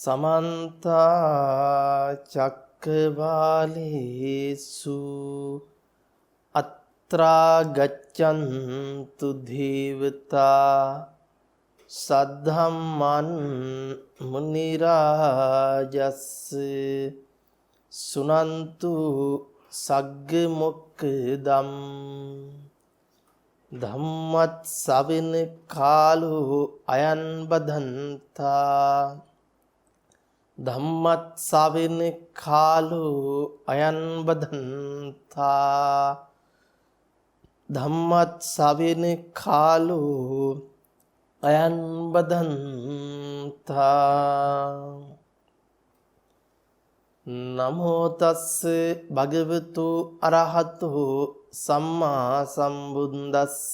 समन्त चक्रवालेषु अत्रा गच्छन्तु देवता सद्धम्मं मुनिराजस्य सुनन्तु सग्गमुक्दम् धम्मत् सविन कालो अयन बधन्ता धम्मत् सविन कालो अयन बधन्ता धम्मत् सविन कालो अयन बधन्ता नमो तस्से भगवतो अरहतो सम्मा संबुද්දස්ස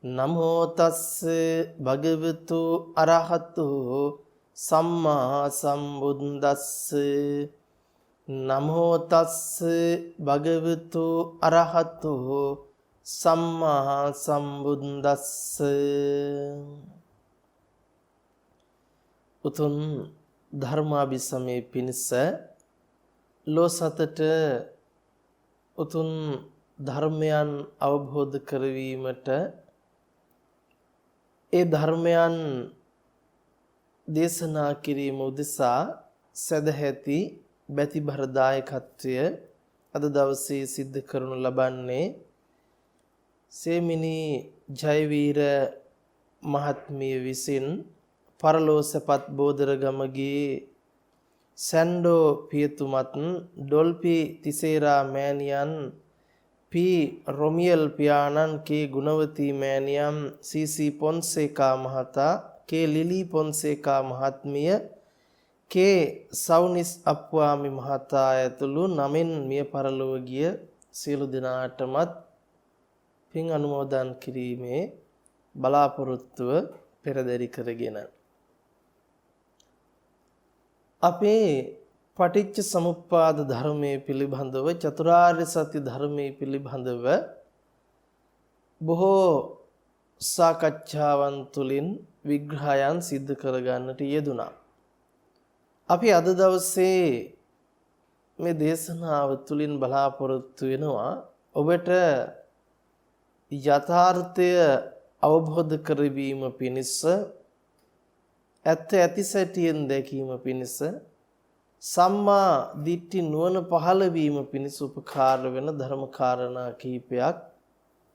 नमो तस्से भगवतो अरहतो सम्मा संबुද්දස්ස नमो तस्से भगवतो अरहतो सम्मा संबुද්දස්ස උතුම් ධර්මාභිසමේ පිණිස ලෝ සතට උතුම් ධර්මයන් අවබෝධ කරවීමට ඒ ධර්මයන් දේශනා කිරීම උදෙසා සදැහැති බැතිබර දායකත්වය අද දවසේ සිද්ධ කරනු ලබන්නේ සේමිනී ජයවීර මහත්මිය විසින් පරලෝසපත් බෝදරගමගේ සැන්ඩෝ පියතුමත් ඩොල්පි තිසේරා මෑණියන් පී රොමියල් පියාණන් කේ ගුණවතී මෑණියන් සීසී පොන්සේකා මහතා කේ ලිලි පොන්සේකා මහත්මිය කේ සවුනිස් අප්වාමි මහතා ඇතුළු නමින් මිය පරලොව ගිය සියලු දෙනාටමත් පින් අනුමෝදන් කිරීමේ බලාපොරොත්තුව පෙරදරි කරගෙන අපේ පටිච්ච සමුප්පාද ධර්මයේ පිළිබඳව චතුරාර්ය සත්‍ය ධර්මයේ පිළිබඳව බොහෝ සාකච්ඡාවන් තුළින් විග්‍රහයන් සිද්ධ කරගන්නට යෙදුණා. අපි අද දවසේ මේ දේශනාව තුළින් බලාපොරොත්තු වෙනවා ඔබට යථාර්ථය අවබෝධ කරවීම පිණිස ඇත්ත ඇති සැටියෙන් දැකීම පිණිස සම්මා දිට්ඨි නුවණ පහළ වීම පිණිස උපකාර වෙන ධර්ම කාරණා කිහිපයක්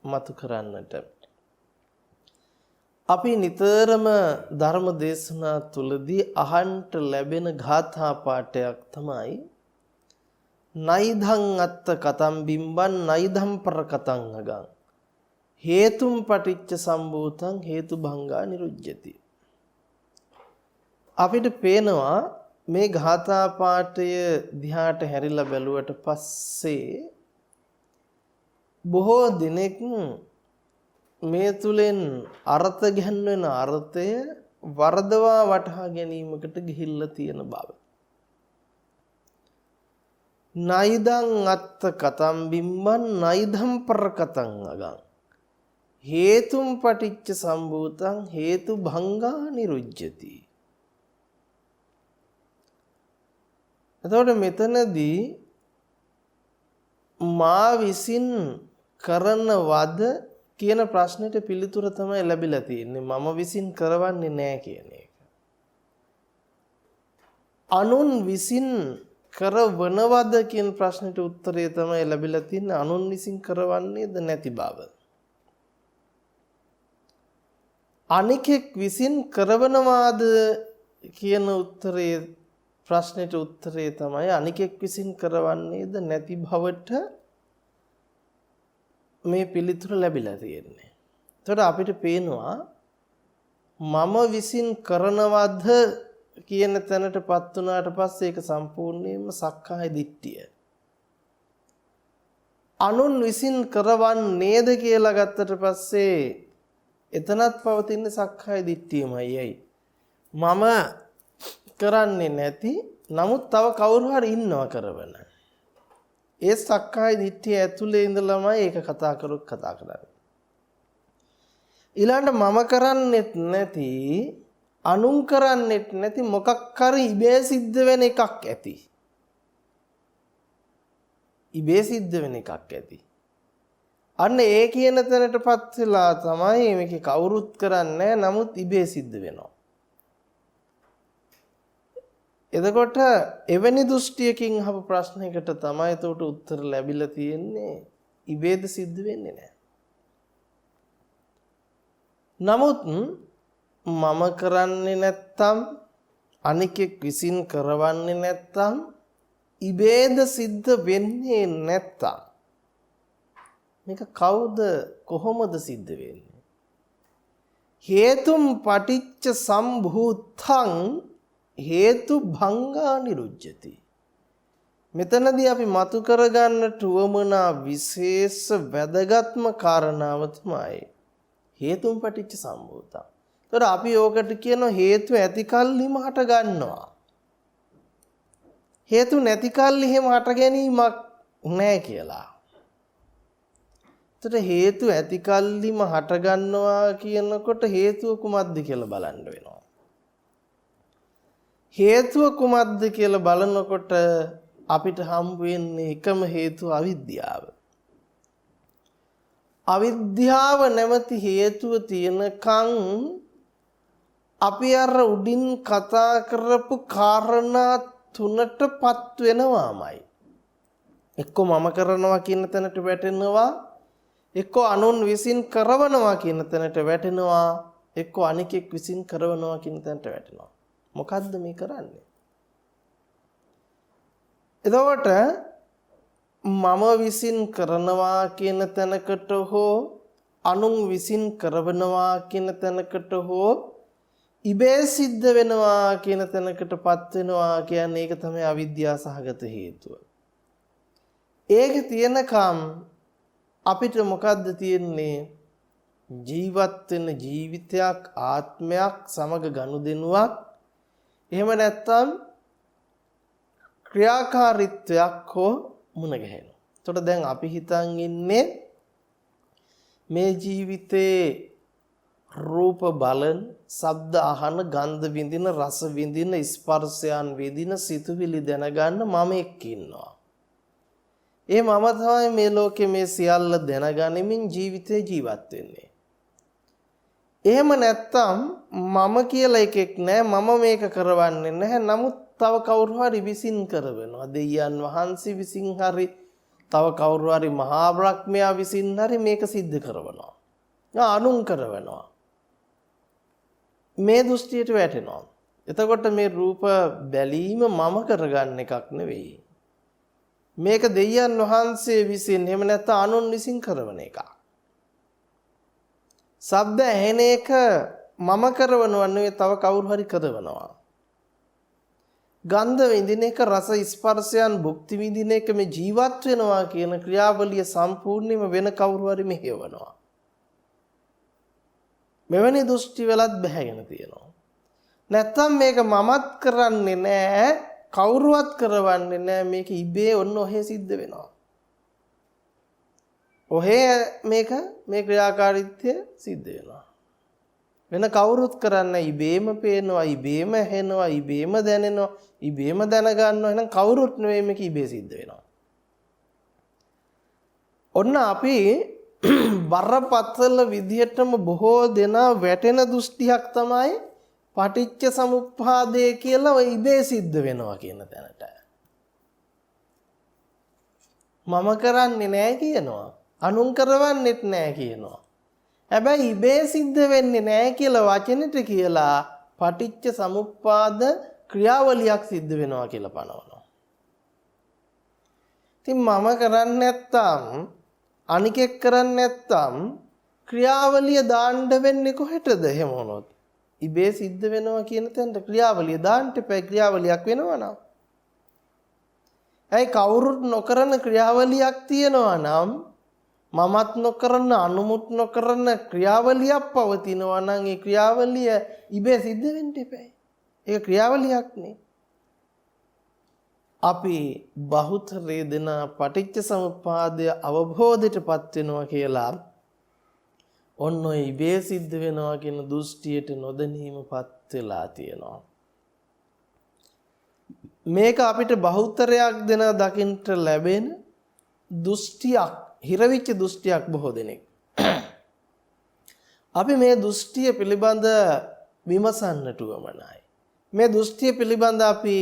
මතු කරන්නට අපි නිතරම ධර්ම දේශනා තුලදී අහන්ට ලැබෙන ගාථා පාඨයක් තමයි නයිධං අත්ත කතම් බිම්බන් නයිධම් පර කතං අගං හේතුම් පටිච්ච සම්භූතං හේතු භංගා නිරුජ්ජති. අපිට පේනවා මේ ගාථා පාඨය දිහාට හැරිලා බැලුවට පස්සේ බොහෝ දිනෙක මේ තුලින් අර්ථ ගැන්වෙන අර්ථය වර්ධවා වටහා ගැනීමකට ගිහිල්ලා තියෙන බව. නයිදං අත්ත කතම් බිම්බන් නයිදම් පර කතං අගං හේතුම් පටිච්ච සම්භූතං හේතු භංගා නිරුජ්ජති. එතකොට මෙතනදී මා විසින් කරන වද කියන ප්‍රශ්නෙට පිළිතුර තමයි ලැබිලා තියෙන්නේ. මම විසින් කරවන්නේ නැහැ කියන එක. අනුන් විසින් කරවනවද කියන ප්‍රශ්නෙට උත්තරය තමයි ලැබිලා තියෙන්නේ අනුන් විසින් කරවන්නේද නැති බව. අනිකෙක් විසින් කරවනවාද කියන උත්තරයේ ප්‍රශ්නෙට උත්තරය තමයි අනිකෙක් විසින් කරවන්නේද නැති බවට මේ පිළිතුර ලැබිලා තියෙන්නේ. එතකොට අපිට පේනවා මම විසින් කරනවද කියන තැනටපත් වුණාට පස්සේ ඒක සම්පූර්ණයෙන්ම සක්කාය දිට්ඨිය. අනුන් විසින් කරවන්නේද කියලා ගත්තට පස්සේ එතනත් පවතින සක්කාය දිට්ඨියමයි. මම කරන්නේ නැති නමුත් තව කවුරු හරි ඉන්නව කරවන. ඒ සක්කාය දිට්ඨිය ඇතුලේ ඉඳලාමයි ඒක කතා කරන්නේ. ඊළඟට මම කරන්නේත් නැති අනුන් කරන්නෙත් නැති මොකක් හරි ඉබේ සිද්ධ වෙන එකක් ඇති. ඉබේ සිද්ධ වෙන එකක් ඇති. අන්න ඒ කියන තැනටපත් වෙලා තමයි මේක කවුරුත් කරන්නේ නමුත් ඉබේ සිද්ධ වෙනවා. එතකොට එවැනි දෘෂ්ටියකින් අහපු ප්‍රශ්නයකට තමයි එතකොට උත්තර ලැබිලා තියෙන්නේ ඉබේද සිද්ධ වෙන්නේ නැහැ. නමුත් මම කරන්නේ නැත්තම් අනිකෙක් විසින් කරවන්නේ නැත්තම් ඉබේද සිද්ධ වෙන්නේ නැත්තම් මේක කවුද කොහොමද සිද්ධ වෙන්නේ? හේතුම් පටිච්ච සම්භූතං හේතු භංගා නිරුජ්ජති. මෙතනදී අපි මතු කරගන්නට උවමනා විශේෂ වැදගත්ම කාරණාව තමයි හේතුම් පටිච්ච සම්භූතං. ඒතර අපි ඕකට කියන හේතු ඇති කල්ලිම හට ගන්නවා. හේතු නැති කල්ලි එහෙම හට ගැනීමක් නැහැ කියලා. ඒතර හේතු ඇති කල්ලිම හට ගන්නවා කියනකොට හේතුව කුමක්ද කියලා බලන්න වෙනවා. හේතුව කුමක්ද කියලා බලනකොට අපිට හම්බ වෙන්නේ එකම හේතුව අවිද්‍යාව. අවිද්‍යාව නැමැති හේතුව තියෙනකන් අපි අර උඩින් කතා කරපු කාරණා තුනටපත් වෙනවාමයි. එක්ක මම කරනවා කියන තැනට වැටෙනවා, එක්ක අනුන් විසින් කරවනවා කියන තැනට වැටෙනවා, එක්ක අනිකෙක් විසින් කරවනවා කියන තැනට වැටෙනවා. මොකද්ද මේ කරන්නේ? එතකොට මම විසින් කරනවා කියන තැනකට හෝ අනුන් විසින් කරවනවා කියන තැනකට හෝ ඉබේ සිද්ධ වෙනවා කියන තැනකටපත් වෙනවා කියන්නේ ඒක තමයි අවිද්‍යාව සහගත හේතුව. ඒක තියෙනකම් අපිට මොකද්ද තියෙන්නේ? ජීවත් වෙන ජීවිතයක්, ආත්මයක් සමග ගනුදෙනුවක්, එහෙම නැත්නම් ක්‍රියාකාරීත්වයක් හෝ මුණ ගැහෙනවා. එතකොට දැන් අපි හිතන් ඉන්නේ මේ ජීවිතේ රූප බලන, ශබ්ද අහන, ගන්ධ විඳින, රස විඳින, ස්පර්ශයන් විඳින, සිතුවිලි දැනගන්න මම එක්ක ඉන්නවා. ඒ මම තමයි මේ ලෝකේ මේ සියල්ල දැනගැනීමෙන් ජීවිතේ ජීවත් වෙන්නේ. එහෙම නැත්තම් මම කියලා එකෙක් නැහැ, මම මේක කරවන්නේ නැහැ. නමුත් තව කවුරු හරි විසින් කරවෙනවා. දෙවියන් වහන්සේ විසින් හරි, තව කවුරු හරි මහා බ්‍රහ්මයා විසින් හරි මේක සිද්ධ කරවනවා. අනුන් කරවනවා. මේ දෘෂ්ටියට වැටෙනවා. එතකොට මේ රූප බැලීම මම කරගන්න එකක් නෙවෙයි. මේක දෙවියන් වහන්සේ විසින් එහෙම නැත්නම් අනුන් විසින් කරවන එකක්. ශබ්ද ඇහෙන එක මම කරවනව නෙවෙයි, තව කවුරු හරි කරවනවා. ගන්ධ විඳින එක, රස ස්පර්ශයන් භුක්ති විඳින එක, මේ ජීවත් වෙනවා කියන ක්‍රියාවලිය සම්පූර්ණයෙන්ම වෙන කවුරු හරි මෙහෙවනවා. මෙවැනි දෘෂ්ටි වලත් බැහැගෙන තියෙනවා. නැත්තම් මේක මමත් කරන්නේ නැහැ, කවුරුවත් කරවන්නේ නැහැ, මේක ඉබේ ඔන්න ඔහෙ සිද්ධ වෙනවා. ඔහේ මේ ක්‍රියාකාරීත්වය සිද්ධ වෙනවා. වෙන කවුරුත් කරන්නේ ඉබේම පේනවා, ඉබේම ඇහෙනවා, ඉබේම දැනෙනවා, ඉබේම දැනගන්නවා. එහෙනම් කවුරුත් නෙවෙයි, මේක ඉබේ සිද්ධ වෙනවා. ඔන්න අපි බරපතල විදිහටම බොහෝ දෙනා වැටෙන දෘෂ්ටියක් තමයි පටිච්ච සමුප්පාදය කියලා ඔය ඉබේ සිද්ධ වෙනවා කියන තැනට. මම කරන්නේ නැහැ කියනවා, අනුන් කරවන්නෙත් නැහැ කියනවා. හැබැයි ඉබේ සිද්ධ වෙන්නේ නැහැ කියලා වචනෙට කියලා පටිච්ච සමුප්පාද ක්‍රියාවලියක් සිද්ධ වෙනවා කියලා පනවනවා. ඉතින් මම කරන්නේ නැත්තම්, අනිකෙක් කරන්නේ නැත්තම් ක්‍රියාවලිය දාන්න වෙන්නේ කොහෙටද? එහෙම වුණොත් ඉබේ සිද්ධ වෙනවා කියන තැනට ක්‍රියාවලිය දාන්න එපා. ක්‍රියාවලියක් වෙනවා නම්, ඇයි කවුරුත් නොකරන ක්‍රියාවලියක් තියෙනවා නම්, මමත් නොකරන, අනුමුත් නොකරන ක්‍රියාවලියක් පවතිනවා නම් ඒ ක්‍රියාවලිය ඉබේ සිද්ධ වෙන්න එපා. ඒක ක්‍රියාවලියක් නේ. අපි බහුතරේ දෙන පටිච්ච සමුප්පාදය අවබෝධයටපත් වෙනවා කියලා ඔන්න ඔය ඉබේ සිද්ධ වෙනවා කියන දෘෂ්ටියට නොදැනීමපත් වෙලා තියෙනවා. මේක අපිට බහුතරයක් දෙන දකින්ට ලැබෙන දෘෂ්ටියක්, හිරවිච්ච දෘෂ්ටියක් බොහෝ දෙනෙක්. අපි මේ දෘෂ්ටිය පිළිබඳ විමසන්නට උවමනයි. මේ දෘෂ්ටිය පිළිබඳ අපි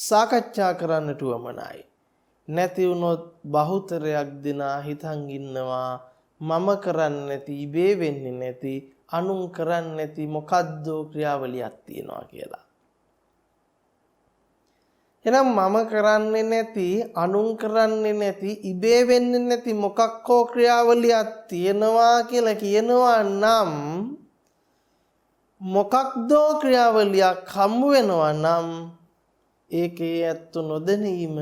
සාකච්ඡා කරන්නට උවමනයි. නැති වුණොත් බහුතරයක් දෙනා හිතන් ඉන්නවා මම කරන්නේ නැති, ඉබේ වෙන්නේ නැති, අනුන් කරන්නේ නැති මොකද්ද ක්‍රියාවලියක් තියෙනවා කියලා. එහෙනම් මම කරන්නේ නැති, අනුන් කරන්නේ නැති, ඉබේ වෙන්නේ නැති මොකක් හෝ ක්‍රියාවලියක් තියෙනවා කියලා කියනවා නම්, මොකක්දෝ ක්‍රියාවලියක් හමු වෙනවා නම් ඒකේ ඇත්ත නොදැනීම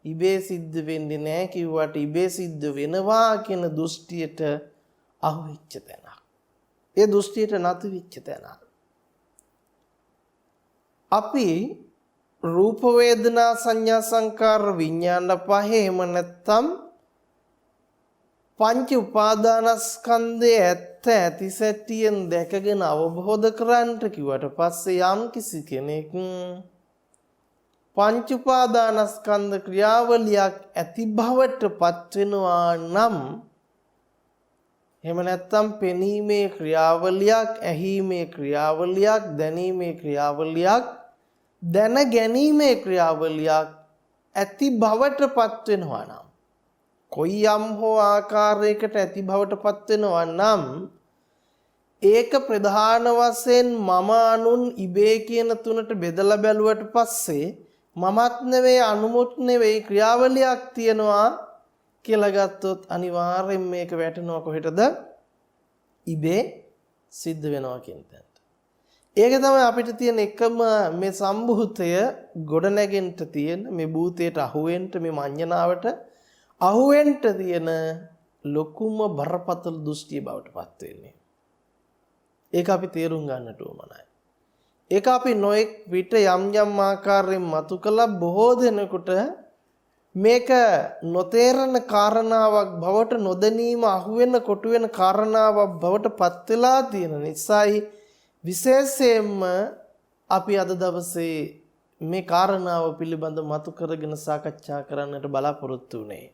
ඉබේ සිද්ධ වෙන්නේ නැහැ කිව්වට ඉබේ සිද්ධ වෙනවා කියන දෘෂ්ටියට අහු වෙච්ච තැනක්. ඒ දෘෂ්ටියට නතු වෙච්ච තැනක්. අපි රූප වේදනා සංඥා සංකාර විඥාන පහේම නැත්තම් පංච උපාදානස්කන්ධයේ ඇත්ත ඇති සැටියෙන් දැකගෙන අවබෝධ කරගන්නට කිව්වට පස්සේ යම් කිසි කෙනෙක් පංච උපාදානස්කන්ධ ක්‍රියාවලියක් ඇති බවට පත් වෙනවා නම්, එහෙම නැත්තම් පෙනීමේ ක්‍රියාවලියක්, ඇහිීමේ ක්‍රියාවලියක්, දැනීමේ ක්‍රියාවලියක්, දැන ගැනීමේ ක්‍රියාවලියක් ඇති බවට පත් වෙනවා නම්, කොයි යම් හෝ ආකාරයකට ඇති බවට පත් වෙනවා නම් ඒක ප්‍රධාන වශයෙන් මම අනුන් ඉබේ කියන තුනට බෙදලා බැලුවට පස්සේ මමත් නෙවෙයි අනුමුත් නෙවෙයි ක්‍රියාවලියක් තියනවා කියලා ගත්තොත් අනිවාර්යෙන් මේක වැටෙනවා කොහෙටද? ඉබේ සිද්ධ වෙනවා කියන තැනට. ඒක තමයි අපිට තියෙන එකම මේ සම්භූතය ගොඩනැගෙන්න තියෙන, මේ භූතයට අහුවෙන්න, මේ මඤ්ඤණාවට අහුවෙන්න තියෙන ලොකුම බරපතල දෘෂ්ටිය බවට පත් වෙන්නේ. ඒක අපි තේරුම් ගන්නට ඕමනයි. ඒක අපි නොඑක් විට යම් යම් ආකාරයෙන් මතු කළා බොහෝ දෙනෙකුට මේක නොතේරෙන කාරණාවක් බවට, නොදැනීම අහුවෙන කොටු වෙන කාරණාවක් බවට පත් වෙලා තියෙන නිසායි විශේෂයෙන්ම අපි අද දවසේ මේ කාරණාව පිළිබඳ මතු කරගෙන සාකච්ඡා කරන්නට බලාපොරොත්තු වෙන්නේ.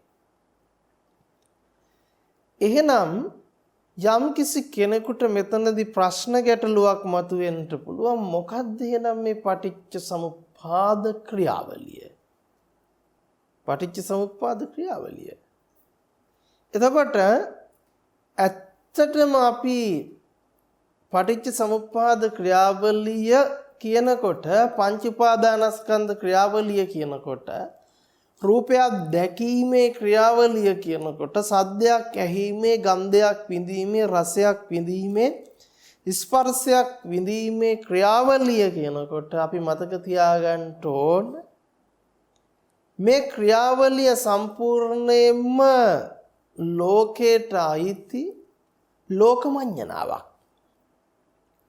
එහෙනම් යම් කිසි කෙනෙකුට මෙතනදී ප්‍රශ්න ගැටලුවක් මතුවෙන්න පුළුවන්. මොකද්ද එහෙනම් මේ පටිච්ච සමුප්පාද ක්‍රියාවලිය? පටිච්ච සමුප්පාද ක්‍රියාවලිය. එතකොට ඇත්තටම අපි පටිච්ච සමුප්පාද ක්‍රියාවලිය කියනකොට, පංච උපාදානස්කන්ධ ක්‍රියාවලිය කියනකොට, රූපයක් දැකීමේ ක්‍රියාවලිය කියනකොට, සද්දයක් ඇහිීමේ, ගන්ධයක් විඳීමේ, රසයක් විඳීමේ, ස්පර්ශයක් විඳීමේ ක්‍රියාවලිය කියනකොට අපි මතක තියාගන්න ඕන මේ ක්‍රියාවලිය සම්පූර්ණයෙන්ම ලෝකයට අයිති ලෝකමඤ්ඤණාවක්.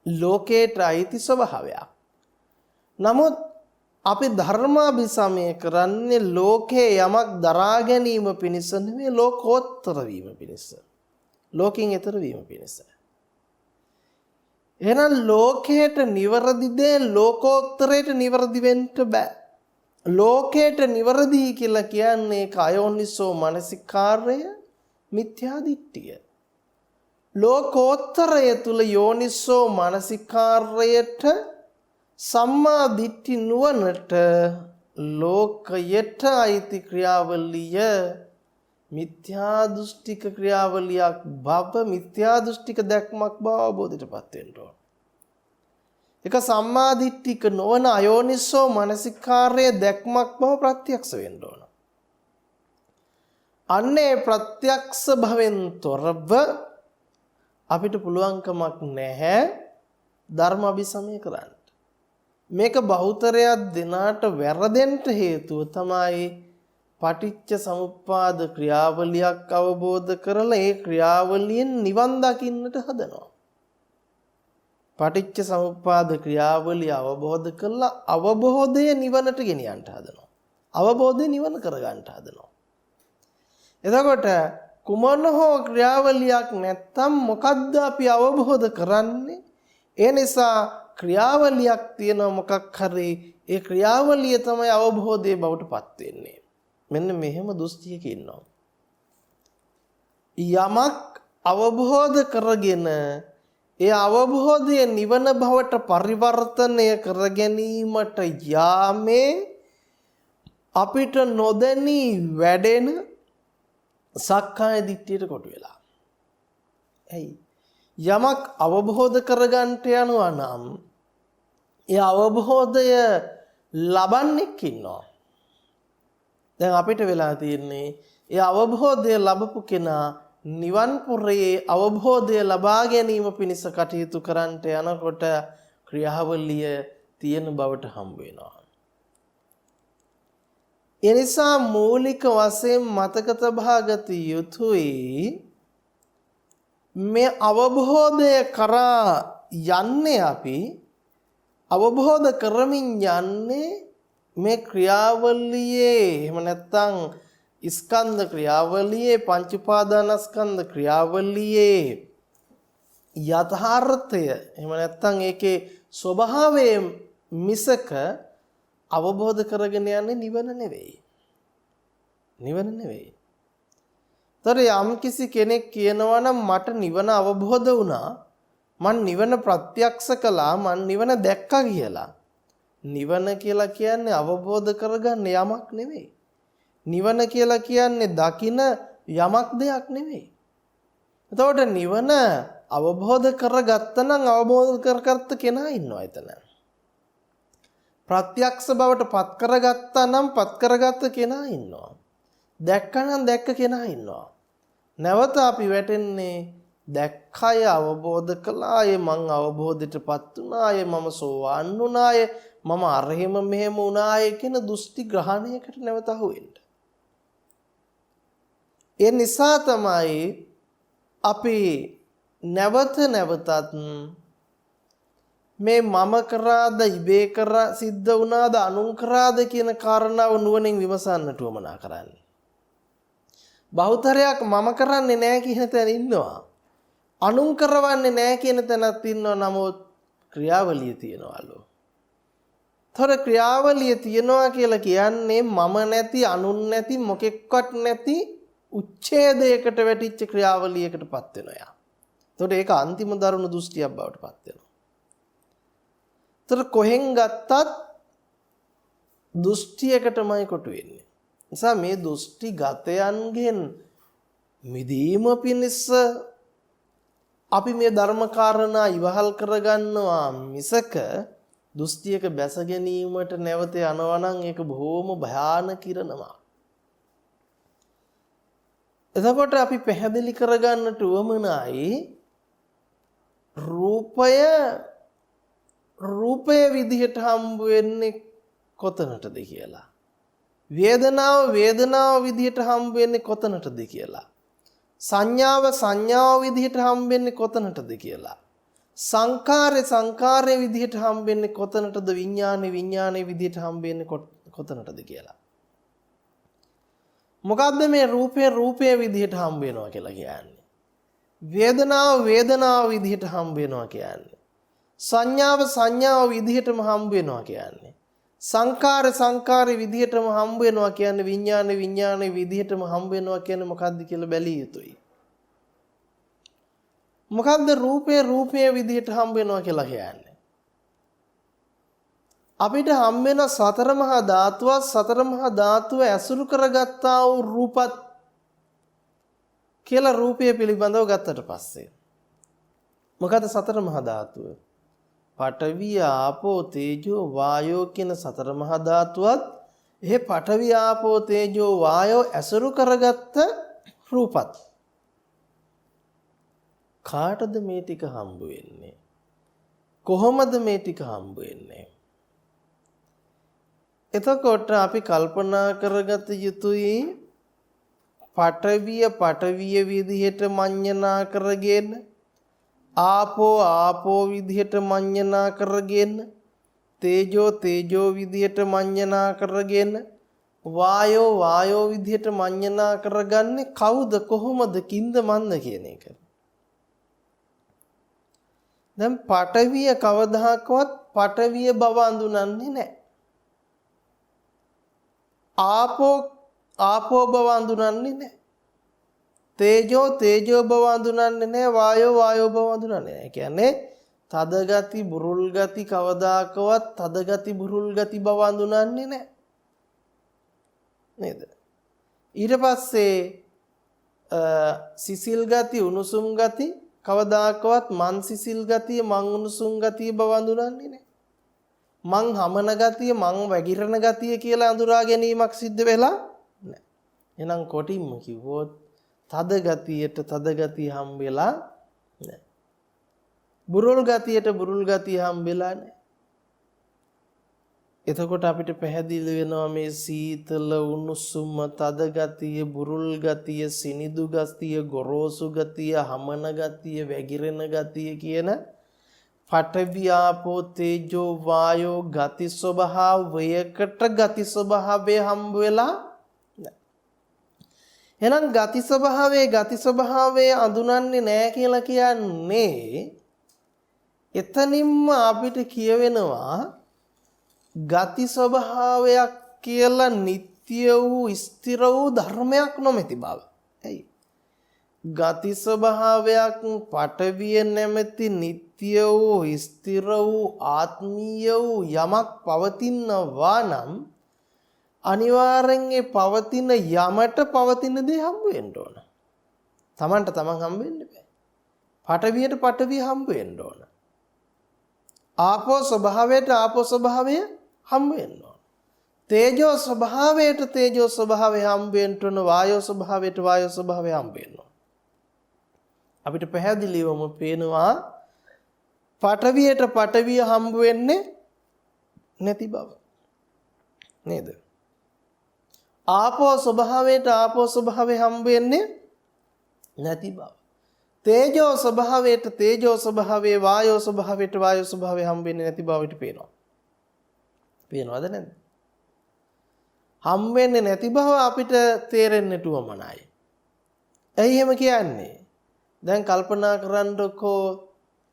ලෝකයට අයිති ස්වභාවයක්. නමුත් අපි ධර්මාභිසමය කරන්නේ ලෝකේ යමක් දරා ගැනීම පිණිස නෙවෙයි, ලෝකෝත්තර වීම පිණිස. ලෝකෙන් එතර වීම පිණිස. එහෙනම් ලෝකයට නිවැරදි දේ ලෝකෝත්තරයට නිවැරදි වෙන්න බෑ. ලෝකයට නිවැරදි කියලා කියන්නේ කයෝනිසෝ මනසිකාර්ය, මිත්‍යා දිට්ඨිය. ලෝකෝත්තරය තුල යෝනිසෝ මනසිකාර්යයට, සම්මා දිට්ඨි නුවණට, ලෝකයට අයිති ක්‍රියාවලිය මිත්‍යා දෘෂ්ටික ක්‍රියාවලියක් බව, මිත්‍යා දෘෂ්ටික දැක්මක් බව අවබෝධයටපත් වෙන්න ඕන. ඒක සම්මා දිට්ඨික නොවන අයෝනිසෝ මනසිකාර්ය දැක්මක් බව ප්‍රත්‍යක්ෂ වෙන්න ඕන. අන්නේ ප්‍රත්‍යක්ෂ භවෙන් තොරව අපිට පුළුවන්කමක් නැහැ ධර්ම අභිසමය කරන්න. මේක බහුතරයක් දෙනාට වැරදෙන්න හේතුව තමයි පටිච්ච සමුප්පාද ක්‍රියාවලියක් අවබෝධ කරලා ඒ ක්‍රියාවලියෙන් නිවන් දකින්නට හදනවා. පටිච්ච සමුප්පාද ක්‍රියාවලිය අවබෝධ කරලා අවබෝධය නිවනට ගෙනියන්න හදනවා. අවබෝධය නිවන කරගන්න හදනවා. එතකොට කුමන හෝ ක්‍රියාවලියක් නැත්තම් මොකද්ද අපි අවබෝධ කරන්නේ? ඒ නිසා ක්‍රියාවලියක් තියෙනවා මොකක් හරි ඒ ක්‍රියාවලිය තමයි අවබෝධයේ බවට පත් වෙන්නේ. මෙන්න මෙහෙම දෘෂ්ටියක ඉන්නවා. යමක් අවබෝධ කරගෙන ඒ අවබෝධය නිවන බවට පරිවර්තනය කර ගැනීමට යාමේ අපිට නොදැනී වැඩෙන සක්කාය දිට්ඨියට කොට වෙලා. ඇයි? යමක් අවබෝධ කරගන්නට යනවා නම් ඒ අවබෝධය ලබන්නෙක් ඉන්නවා. දැන් අපිට වෙලා තියෙන්නේ ඒ අවබෝධය ලැබපු කෙනා නිවන් පුරයේ අවබෝධය ලබා ගැනීම පිණිස කටයුතු කරන්නට යනකොට ක්‍රියාවලිය තියෙන බවට හම්බ වෙනවා. ඒ නිසා මූලික වශයෙන් මතක තබා ගත යුතුයි මේ අවබෝධය කරා යන්නේ අපි අවබෝධ කරමින් යන්නේ මේ ක්‍රියාවලියේ එහෙම නැත්නම් ස්කන්ධ ක්‍රියාවලියේ පංච උපාදානස්කන්ධ ක්‍රියාවලියේ යථාර්ථය එහෙම නැත්නම් ඒකේ ස්වභාවය මිසක අවබෝධ කරගෙන යන්නේ නිවන නෙවෙයි. නිවන නෙවෙයි. තර යම් කිසි කෙනෙක් කියනවා නම් මට නිවන අවබෝධ වුණා මන් නිවන ප්‍රත්‍යක්ෂ කළා මන් නිවන දැක්කා කියලා. නිවන කියලා කියන්නේ අවබෝධ කරගන්න යමක් නෙවෙයි. නිවන කියලා කියන්නේ දකින යමක් දෙයක් නෙවෙයි. එතකොට නිවන අවබෝධ කරගත්තා නම් අවබෝධ කරගත්ත කෙනා ඉන්නවා එතන. ප්‍රත්‍යක්ෂ බවට පත් කරගත්තා නම් පත් කරගත්ත කෙනා ඉන්නවා. දැක්කා නම් දැක්ක කෙනා ඉන්නවා. නැවත අපි වැටෙන්නේ දැක්කය අවබෝධ කළාය මං අවබෝධයටපත් වුණාය මම සෝවාන් වුණාය මම අරහෙම මෙහෙම වුණාය කියන දෘෂ්ටි ග්‍රහණයකට නැවත අහු වෙන්න. ඒ නිසා තමයි අපි නැවත නැවතත් මේ මම කරාද ඉබේ කරා සිද්ධ වුණාද අනුන් කරාද කියන කාරණාව නුවණින් විමසන්නට උවමනා කරන්නේ. බහුතරයක් මම කරන්නේ නැහැ කියන තැන ඉන්නවා. අනුන් කරවන්නේ නැහැ කියන තැනත් ඉන්නවා. නමුත් ක්‍රියාවලිය තියනවලු. තොර ක්‍රියාවලිය තියනවා කියලා කියන්නේ මම නැති අනුන් නැති මොකෙක්වත් නැති උච්ඡේදයකට වැටිච්ච ක්‍රියාවලියකටපත් වෙනවා. එතකොට ඒක අන්තිම දරුණු දෘෂ්ටියක් බවට පත් වෙනවා. එතකොට කොහෙන් ගත්තත් දෘෂ්ටියකටමයි කොටු වෙන්නේ. නිසා මේ දෘෂ්ටි ගතයන්ගෙන් මිදීම පිණිස අපි මේ ධර්ම කාරණා ඉවහල් කරගන්නවා මිසක දෘෂ්ටියක බැස ගැනීමට නැවත යනවා නම් ඒක බොහොම භයානක ඉරනවා. එතකොට අපි පැහැදිලි කරගන්නට උවමනයි රූපය විදිහට හම්බ වෙන්නේ කොතනටද කියලා. වේදනාව විදිහට හම්බ වෙන්නේ කොතනටද කියලා. සංඥාව විදිහට හම්බ වෙන්නේ කොතනටද කියලා. සංකාරය විදිහට හම්බ වෙන්නේ කොතනටද විඥානේ විදිහට හම්බ වෙන්නේ කොතනටද කියලා. මොකද්ද මේ රූපය විදිහට හම්බ වෙනවා කියලා කියන්නේ? වේදනාව විදිහට හම්බ වෙනවා කියන්නේ. සංඥාව විදිහටම හම්බ වෙනවා කියන්නේ. සංකාරය විදිහටම හම්බ වෙනවා කියන්නේ විඥානේ විදිහටම හම්බ වෙනවා කියන්නේ මොකද්ද කියලා බැලිය යුතුයි. මොකද්ද රූපය විදිහට හම්බ වෙනවා කියලා කියන්නේ? අපිට හම්බ වෙන සතර මහා ධාතුව ඇසුරු කරගත්තා වූ රූපත් කියලා රූපය පිළිබඳව ගත්තට පස්සේ මොකද සතර මහා ධාතුව? පඨවි ආපෝ තේජෝ වායෝ කියන සතර මහා ධාතුවත් එහේ පඨවි ආපෝ තේජෝ වායෝ ඇසුරු කරගත්ත රූපත්. කාටද මේ ටික හම්බ වෙන්නේ? කොහොමද මේ ටික හම්බ වෙන්නේ? එතකොට අපි කල්පනා කරගත යුතුයි පඨවිය විදිහට මඤ්ඤණා කරගෙන ආපෝ විදිහට මඤ්ඤණා කරගෙන තේජෝ විදිහට මඤ්ඤණා කරගෙන වායෝ විදිහට මඤ්ඤණා කරගන්නේ කවුද කොහොමද කින්ද මන්ද කියන එක. දැන් පඨවිය කවදාකවත් පඨවිය බව අඳුනන්නේ නැහැ. ආපෝ බව අඳුනන්නේ නැහැ. තේජෝ බව අඳුනන්නේ නැහැ. වායෝ බව අඳුනන්නේ නැහැ. කියන්නේ තද ගති බුරුල් ගති කවදාකවත් තද ගති බුරුල් ගති බව අඳුනන්නේ නැහැ. නේද? ඊට පස්සේ සිසිල් ගති උණුසුම් ගති කවදාකවත් මන් සිසිල් ගතිය මන් උණුසුම් ගතිය බව අඳුනන්නේ නැහැ. මං හමන ගතිය මං වැగిරෙන ගතිය කියලා අඳුරා ගැනීමක් සිද්ධ වෙලා නැහැ. එහෙනම් කොටින්ම කිව්වොත් තද ගතියට තද ගතිය හම්බෙලා නැහැ. බුරුල් ගතියට බුරුල් ගතිය හම්බෙලා නැහැ. එතකොට අපිට පැහැදිලි වෙනවා මේ සීතල උණුසුම තද ගතිය බුරුල් ගතිය සිනිදු ගතිය ගොරෝසු ගතිය හමන ගතිය වැగిරෙන ගතිය කියන පඨවි ආපෝ තේජෝ වායෝ ගති ස්වභාවයකට ගති ස්වභාවය හම්බ වෙලා නැහැ. එහෙනම් ගති ස්වභාවය අඳුනන්නේ නැහැ කියලා කියන්නේ එතනින්ම අපිට කියවෙනවා ගති ස්වභාවයක් කියලා නিত্য වූ ස්ථිර වූ ධර්මයක් නොමැති බව. ඇයි? ගති ස්වභාවයක් පඨවිය නැමැති නিত্য වූ ස්ථිර වූ ආත්මීය වූ යමක් පවතිනවා නම් අනිවාර්යෙන් ඒ පවතින යමට පවතින දේ හම්බ වෙන්න ඕන. Tamanට Taman හම්බ වෙන්න බෑ. පඨවියට පඨවිය හම්බ වෙන්න ඕන. ආපෝ ස්වභාවයට ආපෝ ස්වභාවය හම්බ වෙන්න ඕන. තේජෝ ස්වභාවයට තේජෝ ස්වභාවය හම්බ වෙන්න ඕන. වායෝ ස්වභාවයට වායෝ ස්වභාවය හම්බ වෙන්න ඕන. අපිට පැහැදිලිවම පේනවා පඨවියට පඨවිය හම්බ වෙන්නේ නැති බව. නේද? ආපෝ ස්වභාවයට ආපෝ ස්වභාවය හම්බ වෙන්නේ නැති බව. තේජෝ ස්වභාවයට තේජෝ ස්වභාවයේ වායෝ ස්වභාවයට වායෝ ස්වභාවය හම්බ වෙන්නේ නැති බවට පේනවා. පේනවද නැද්ද? හම්බ වෙන්නේ නැති බව අපිට තේරෙන්නට උවමනයි. ඇයි එහෙම කියන්නේ? දැන් කල්පනා කරන්නකෝ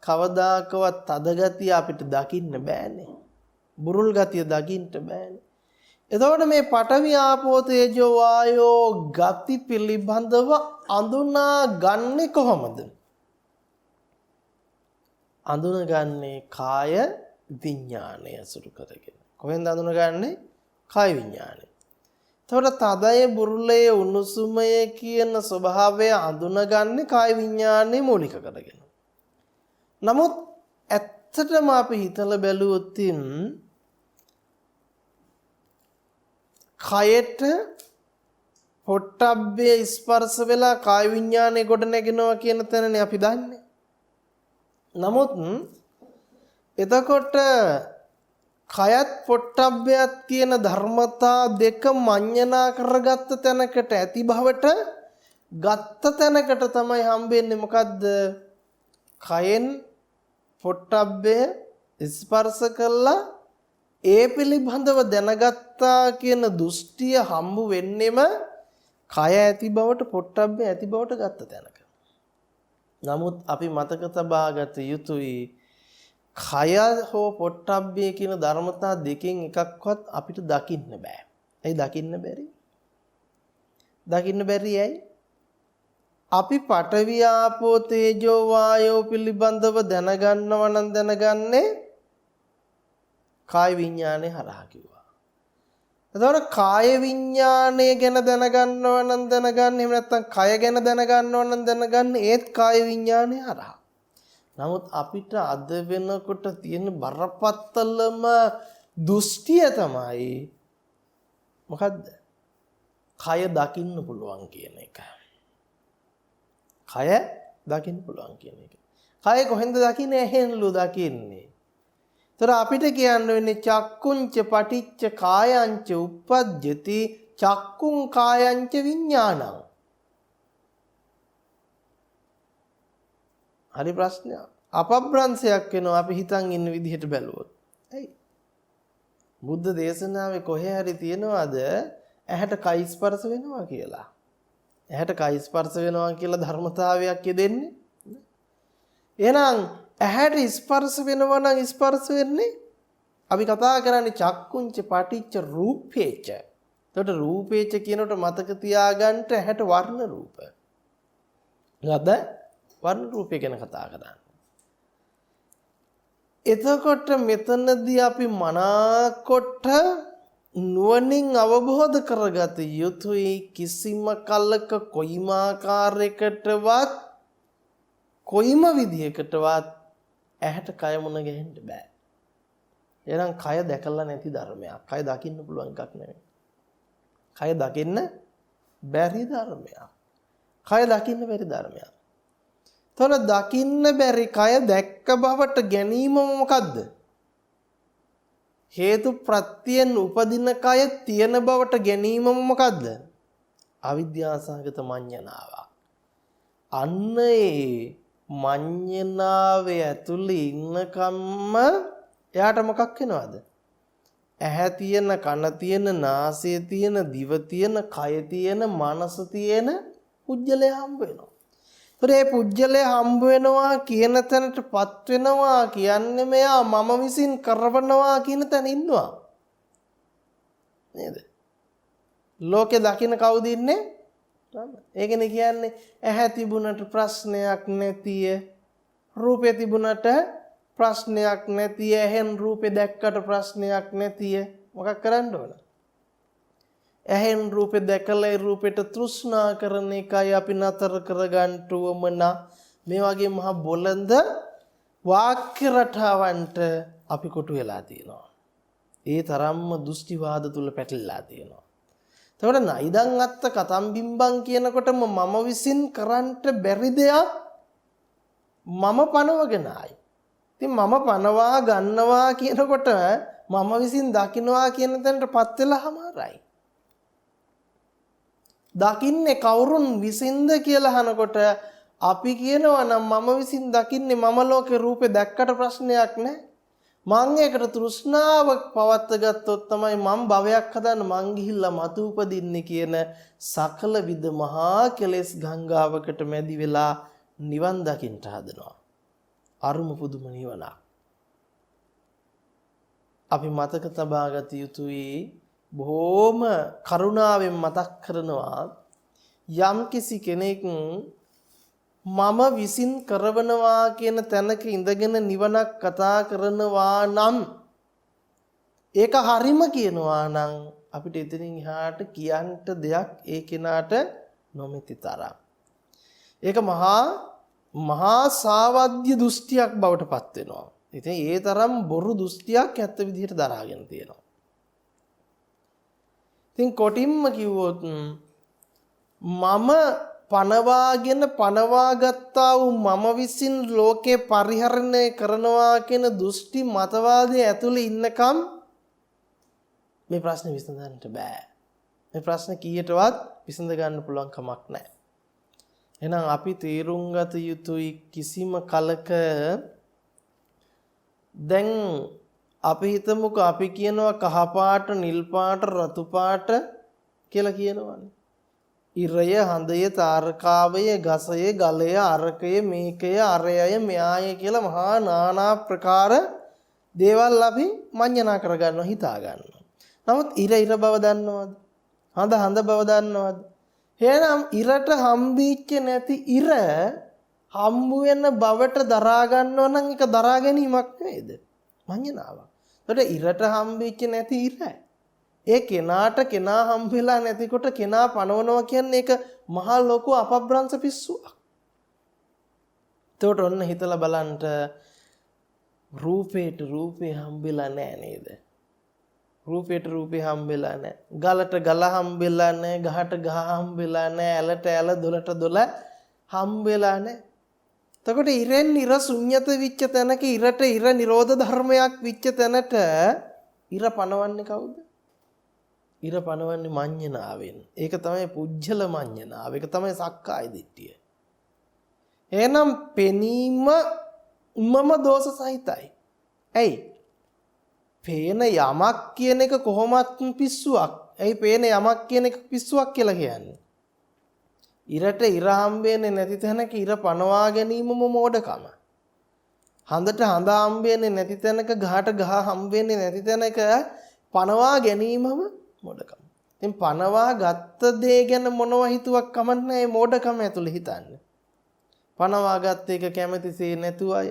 කවදාකවත් තද ගතිය අපිට දකින්න බෑනේ. බුරුල් ගතිය දකින්න බෑනේ. එතකොට මේ පඨවි ආපෝ තේජෝ වායෝ ගති පිළිබඳව අඳුනා ගන්නේ කොහොමද? අඳුනගන්නේ කාය විඥානය අසුරු කරගෙන. කොහෙන්ද අඳුනගන්නේ? කාය විඥානය. එතකොට තදය බුරුලය උණුසුමය කියන ස්වභාවය අඳුනගන්නේ කාය විඥානයේ මූලික කරගෙන. නමුත් ඇත්තටම අපි හිතලා බැලුවොත් කයට පොට්ටබ්බේ ස්පර්ශ වෙලා කාය විඥානය ගොඩ නැගෙනවා කියන තැනනේ අපි දන්නේ. නමුත් එතකොට කයත් පොට්ටබ්බයත් කියන ධර්මතා දෙක මඤ්ඤණා කරගත්ත තැනකට ඇති බවට ගත්ත තැනකට තමයි හම්බෙන්නේ මොකද්ද? කයෙන් පොට්ටබ්බය ස්පර්ශ කළා ඒ පිළිබඳව දැනගත්තා කියන දෘෂ්ටිය හම්බ වෙන්නෙම කය ඇති බවට පොට්ටබ්බේ ඇති බවට ගත්ත තැනක. නමුත් අපි මතක තබා ගත යුතුයි කය හෝ පොට්ටබ්බේ කියන ධර්මතා දෙකෙන් එකක්වත් අපිට දකින්න බෑ. ඇයි දකින්න බැරි? දකින්න බැරි ඇයි? අපි පඨවි ආපෝ තේජෝ වායෝ පිළිබඳව දැනගන්නව නම් දැනගන්නේ කාය විඥානේ හරහා කිව්වා. එතකොට කාය විඥානය ගැන දැනගන්නව නම් දැනගන්නේ එහෙම නැත්නම් කය ගැන දැනගන්නව නම් දැනගන්නේ ඒත් කාය විඥානේ හරහා. නමුත් අපිට අද වෙනකොට තියෙන බරපතලම දෘෂ්ටිය තමයි මොකද්ද? කය දකින්න පුළුවන් කියන එක. කය දකින්න පුළුවන් කියන එක. කය කොහෙන්ද දකින්නේ? ඇහෙන්ලු දකින්නේ. තර අපිට කියන්න වෙන්නේ චක්කුංච පටිච්ච කායංච උප්පජ්ජති චක්කුං කායංච විඥානං. හරි ප්‍රශ්නයක්. අපබ්‍රංශයක් වෙනවා අපි හිතන් ඉන්න විදිහට බැලුවොත්. ඇයි? බුද්ධ දේශනාවේ කොහේ හරි තියනවාද ඇහැට කයි ස්පර්ශ වෙනවා කියලා? ඇහැට කයි ස්පර්ශ වෙනවා කියලා ධර්මතාවයක් යෙදෙන්නේ? එහෙනම් ඇහැට ස්පර්ශ වෙනවා නම් ස්පර්ශ වෙන්නේ අපි කතා කරන්නේ චක්කුංච පටිච්ච රූපේච. එතකොට රූපේච කියනකොට මතක තියාගන්න ඇහැට වර්ණ රූප. නේද? වර්ණ රූපය ගැන කතා කරන්නේ. එතකොට මෙතනදී අපි මනාකොට නුවණින් අවබෝධ කරගත යුතුයි කිසිම කලක කොයිම ආකාරයකටවත් කොයිම විදියකටවත් ඇහැට කය මුණ ගැහෙන්න බෑ. එහෙනම් කය දැකලා නැති ධර්මයක්. කය දකින්න පුළුවන් එකක් නෙවෙයි. කය දකින්න බැරි ධර්මයක්. කය දකින්න බැරි ධර්මයක්. තොර දකින්න බැරි කය දැක්ක බවට ගැනීම මොකද්ද? හේතු ප්‍රත්‍යයෙන් උපදින කය තියෙන බවට ගැනීම මොකද්ද? අවිද්‍යාසහගත මඤ්ඤණාව. අන්න ඒ මඤ්ඤණාවේ ඇතුළේ ඉන්නකම්ම එයාට මොකක් වෙනවද? ඇහැ තියෙන, කන තියෙන, නාසය තියෙන, දිව තියෙන, කය තියෙන, මනස තියෙන පුජ්‍යලය හම්බ වෙනවා. ඒ පුජ්‍යලය හම්බ වෙනවා කියන තැනටපත් වෙනවා කියන්නේ මෙයා මම විසින් කරවනවා කියන තැන ඉන්නවා නේද? ලෝකේ දකින්න කවුද ඉන්නේ? ඒකනේ කියන්නේ ඇහැ තිබුණට ප්‍රශ්නයක් නැතිය, රූපේ තිබුණට ප්‍රශ්නයක් නැතිය, ඇහෙන් රූපේ දැක්කට ප්‍රශ්නයක් නැතිය. මොකක් කරන්න ඕන? ඇහෙන් රූපේ දැකලා ඒ රූපෙට තෘෂ්ණා කරන එකයි අපි නතර කරගන්න උවමන. මේ වගේ මහ බොළඳ වාක්‍ය රටාවන්ට අපි කොටු වෙලා තියෙනවා. ඒ තරම්ම දෘෂ්ටිවාද තුල පැටලලා තියෙනවා. එතකොට නයිදන් අත්ත කතම් බිම්බන් කියනකොටම මම විසින් කරන්නට බැරි දෙයක් මම පනවගෙන ආයි. ඉතින් මම පනවා ගන්නවා කියනකොට මම විසින් දකින්නවා කියන තැනටපත් වෙලාමයි. දකින්නේ කවුරුන් විසින්ද කියලා අහනකොට අපි කියනවා නම් මම විසින් දකින්නේ මම ලෝකේ රූපේ දැක්කට ප්‍රශ්නයක් නැහැ. මං ඒකට තෘෂ්ණාවක් පවත්ත ගත්තොත් තමයි මම භවයක් හදන්න මං ගිහිල්ලා මතු උපදින්නේ කියන සකල විද මහා කෙලෙස් ගංගාවකට මැදි වෙලා නිවන් දකින්න හදනවා. අරුම පුදුම නිවනක්. අපි මතක තබා ගත යුතුයි. බොහෝම කරුණාවෙන් මතක් කරනවා යම් කිසි කෙනෙක් මම විසින් කරවනවා කියන තැනක ඉඳගෙන නිවනක් කතා කරනවා නම් ඒක හරිම කියනවා නම් අපිට එතනින් එහාට කියන්න දෙයක් ඒ කෙනාට නොමැති තරම්. ඒක මහා සාවද්‍ය දෘෂ්ටියක් බවට පත් වෙනවා. ඉතින් ඒ තරම් බොරු දෘෂ්ටියක් ඇත්ත විදිහට දරාගෙන තියෙනවා. ඉතින් කොටින්ම කිව්වොත් මම පනවා ගත්තා වූ මම විසින් ලෝකේ පරිහරණය කරනවා කියන දෘෂ්ටි මතවාදයේ ඇතුළේ ඉන්නකම් මේ ප්‍රශ්නේ විසඳන්නට බෑ. මේ ප්‍රශ්න කීයටවත් විසඳ ගන්න පුළුවන් කමක් නැහැ. එහෙනම් අපි තීරුම් ගත යුතුයි කිසිම කලක දැන් අපි හිතමුකෝ අපි කියනවා කහ පාට, නිල් පාට, රතු පාට කියලා කියනවානේ. ඉරය, හඳය, තාරකාවය, ගසය, ගලය, අරකය, මේකය, අරයය, මෙයාය කියලා මහා নানা ප්‍රකාර දේවල් අපි මඤ්ඤණා කරගන්නවා, හිතා ගන්නවා. නමුත් ඉර බව දන්නවද? හඳ බව දන්නවද? එහෙනම් ඉරට හම්බෙච්ච නැති ඉර හම්බ වෙන බවට දරා ගන්නව නම් ඒක දරා ගැනීමක් නෙවෙයිද? මඤ්ඤණාවක්. ඒකට ඉරට හම්බෙච්ච නැති ඉර ඒ කෙනාට කෙනා හම්බෙලා නැතිකොට කෙනා පනවනවා කියන්නේ ඒක මහා ලොකු අපබ්‍රංශ පිස්සුවක්. ඒකට ඔන්න හිතලා බලන්න රූපේට රූපේ හම්බෙලා නැහැ නේද? රූපේට රූපේ හම්බෙලා නැහැ. ගලට ගල හම්බෙලා නැහැ. ගහට ගහ හම්බෙලා නැහැ. ඇලට ඇල, දොලට දොල හම්බෙලා නැහැ. එතකොට ඉරෙන් ඉර ශුන්්‍යත විච්ච තැනක ඉරට ඉර නිරෝධ ධර්මයක් විච්ච තැනට ඉර පනවන්නේ කවුද? ඉර පනවන්නේ මඤ්ඤණාවෙන්. ඒක තමයි පුජ්‍යල මඤ්ඤණාව. ඒක තමයි සක්කාය දිට්ඨිය. එහෙනම් පෙනීම මම දෝෂ සහිතයි. ඇයි? පේන යමක් කියන එක කොහොමත් පිස්සුවක්. ඇයි පේන යමක් කියන එක පිස්සුවක් කියලා කියන්නේ? ඉරට ඉර හම්බෙන්නේ නැති තැනක ඉර පනවා ගැනීමම මෝඩකම. හඳට හඳ හම්බ වෙන්නේ නැති තැනක ගහට ගහ හම්බ වෙන්නේ නැති තැනක පනවා ගැනීමම මොඩකම. ඉතින් පනවා ගත්ත දේ ගැන මොනවා හිතුවක් කමක් නැහැ මේ මොඩකම ඇතුලේ හිතන්නේ. පනවා ගත්ත එක කැමැතිසේ නැතුව අය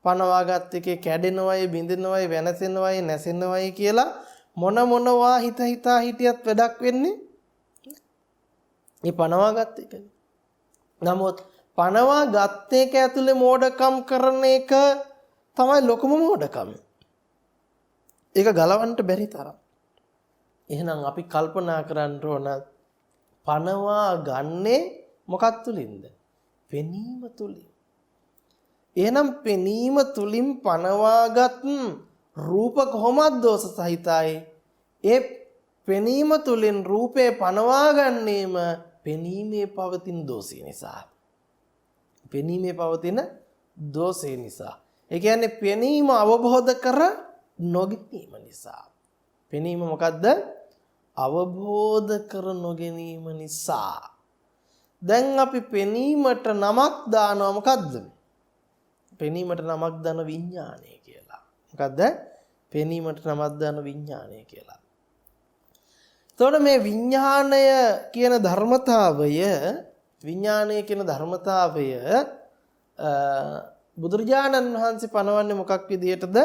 පනවා ගත්ත එකේ කැඩෙනවයි බිඳිනවයි වෙනසෙනවයි නැසෙනවයි කියලා මොනවා හිතා හිටියත් වැඩක් වෙන්නේ මේ පනවා ගත්ත එක. නමුත් පනවා ගත්ත එක ඇතුලේ මෝඩකම් කරන එක තමයි ලොකුම මෝඩකම. ඒක ගලවන්න බැරි තරම්. එහෙනම් අපි කල්පනා කරන්න ඕන පනවා ගන්නේ මොකක් තුලින්ද? පෙනීම තුලින්. එහෙනම් පෙනීම තුලින් පනවාගත් රූප කොහොමද දෝෂ සහිතයි? ඒ පෙනීම තුලින් රූපේ පනවා ගැනීම පෙනීමේ පවතින දෝෂය නිසා. පෙනීමේ පවතින දෝෂය නිසා. ඒ කියන්නේ පෙනීම අවබෝධ කර නොගැනීම නිසා. පෙනීම මොකද්ද? අවබෝධ කර නොගැනීම නිසා. දැන් අපි පෙනීමට නමක් දානවා මොකද්ද? පෙනීමට නමක් දාන විඥානය කියලා. මොකද්ද? පෙනීමට නමක් දාන විඥානය කියලා. එතකොට මේ විඥාණය කියන ධර්මතාවය බුදුරජාණන් වහන්සේ පනවන්නේ මොකක් විදිහටද?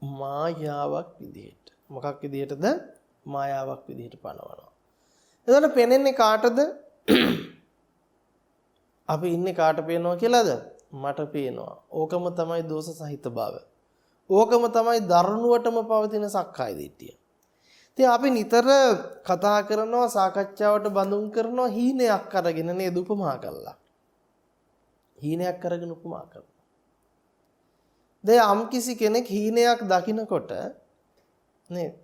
මායාවක් විදිහට. මොකක් විදිහටද? මායාවක් විදිහට පනවනවා. එතකොට පෙනෙන්නේ කාටද? අපි ඉන්නේ කාට පේනවා කියලාද? මට පේනවා. ඕකම තමයි දෝෂ සහිත බව. ඕකම තමයි දරුණුවටම පවතින සක්කාය දිට්ඨිය. ඉතින් අපි නිතර කතා කරනවා සාකච්ඡාවට බඳුන් කරනවා හීනයක් අරගෙන නේද උපමා කළා. හීනයක් අරගෙන උපමා කරනවා. දැන් යම්කිසි කෙනෙක් හීනයක් දකිනකොට නේද?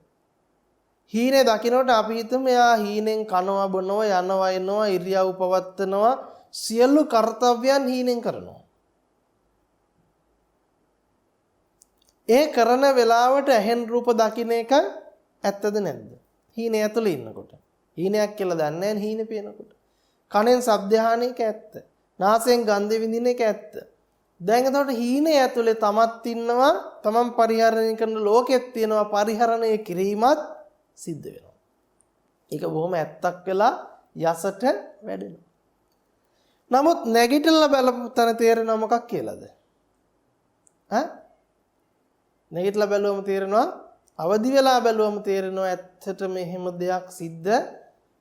හීනේ දකිනකොට අපි හිතමු එයා හීනෙන් කනවා බොනවා යනවා එනවා ඉරියව් පවත්නවා සියලු කර්තව්‍යයන් හීනෙන් කරනවා. ඒ කරන වෙලාවට ඇහෙන් රූප දකින්න එක ඇත්තද නැද්ද? හීනේ ඇතුලේ ඉන්නකොට. හීනයක් කියලා දන්නේ නැහැ හීනේ පේනකොට. කනෙන් ශබ්ද අහන එක ඇත්ත. නාසයෙන් ගන්ධ විඳින එක ඇත්ත. දැන් එතකොට හීනේ ඇතුලේ තමත් ඉන්නවා, තමන් පරිහරණය කරන ලෝකෙත් තියෙනවා, පරිහරණය කිරීමත් සිද්ධ වෙනවා. ඒක බොහොම ඇත්තක් වෙලා යසට වැඩෙනවා. නමුත් නැගිටලා බලපු තැන තේරෙනවා මොකක් කියලාද? නැගිටලා බැලුවම තේරෙනවා, අවදි වෙලා බැලුවම තේරෙනවා ඇත්තට මෙහෙම දෙයක් සිද්ධ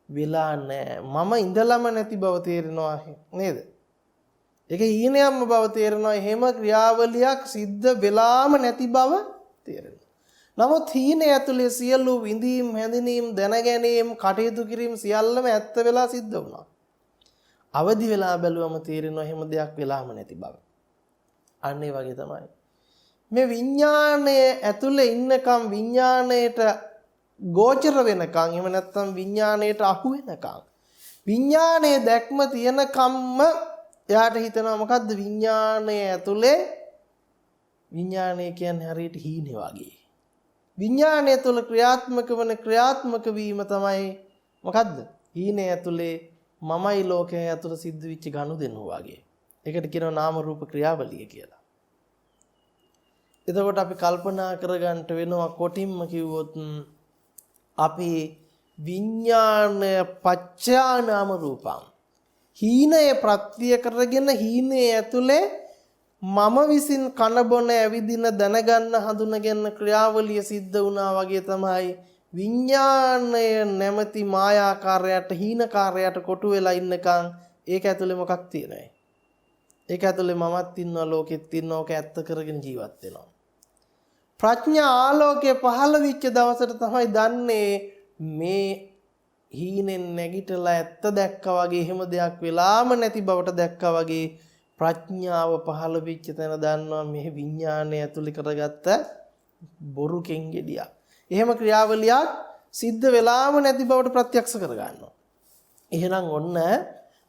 වෙලා නැහැ. මම ඉඳලම නැති බව තේරෙනවා නේද? ඒක හීනයක්ම බව තේරෙනවා. එහෙම ක්‍රියාවලියක් සිද්ධ වෙලාම නැති බව තේරෙනවා. නමුත් හීනේ ඇතුලේ සියලු විඳීම්, හැඳිනීම්, දැනගැනීම්, කටයුතු කිරීම සියල්ලම ඇත්ත වෙලා සිද්ධ වුණා. අවදි වෙලා බැලුවම තේරෙනවා එහෙම දෙයක් වෙලාම නැති බව. අන්න ඒ වගේ තමයි. මේ විඥාණය ඇතුලේ ඉන්නකම් විඥාණයට ගෝචර වෙනකම් එහෙම නැත්නම් විඥාණයට අහු වෙනකම් විඥාණයේ දැක්ම තියෙනකම්ම එයාට හිතෙනවා මොකද්ද විඥාණය ඇතුලේ විඥාණය කියන්නේ හරියට හීනේ වගේ. විඥාණය තුළ ක්‍රියාත්මක වන ක්‍රියාත්මක වීම තමයි මොකද්ද? හීනේ ඇතුලේ මමයි ලෝකයේ ඇතුළ සිද්ධ වෙච්ච ගනුදෙනු වගේ. ඒකට කියනවා නාම රූප ක්‍රියාවලිය කියලා. එතකොට අපි කල්පනා කරගන්න වෙනවා කොටින්ම කිව්වොත් අපි විඥාණය පච්චා නාම රූපං හීනය ප්‍රත්‍ය කරගෙන හීනේ ඇතුලේ මම විසින් කන බොන ඇවිදින දැනගන්න හඳුනගන්න ක්‍රියාවලිය සිද්ධ වුණා වගේ තමයි විඥාණය නැමැති මායාකාරයට හීනකාරයට කොටු වෙලා ඉන්නකම් ඒක ඇතුලේ මොකක් තියෙනවද? ඒක ඇතුලේ මමත් ඉන්නවා ලෝකෙත් ඉන්නවා ඕක ඇත්ත කරගෙන ජීවත් වෙනවා. ප්‍රඥා ආලෝකයේ පහළ වෙච්ච දවසට තමයි දන්නේ මේ හීනෙන් නැගිටලා ඇත්ත දැක්කා වගේ එහෙම දෙයක් වෙලාම නැති බවට දැක්කා වගේ ප්‍රඥාව පහළ වෙච්ච තැන දන්නවා මේ විඥානය ඇතුළේ කරගත්ත බොරු කෙන්ගෙඩියක්. එහෙම ක්‍රියාවලියක් සිද්ධ වෙලාම නැති බවට ප්‍රත්‍යක්ෂ කරගන්නවා. එහෙනම් ඔන්න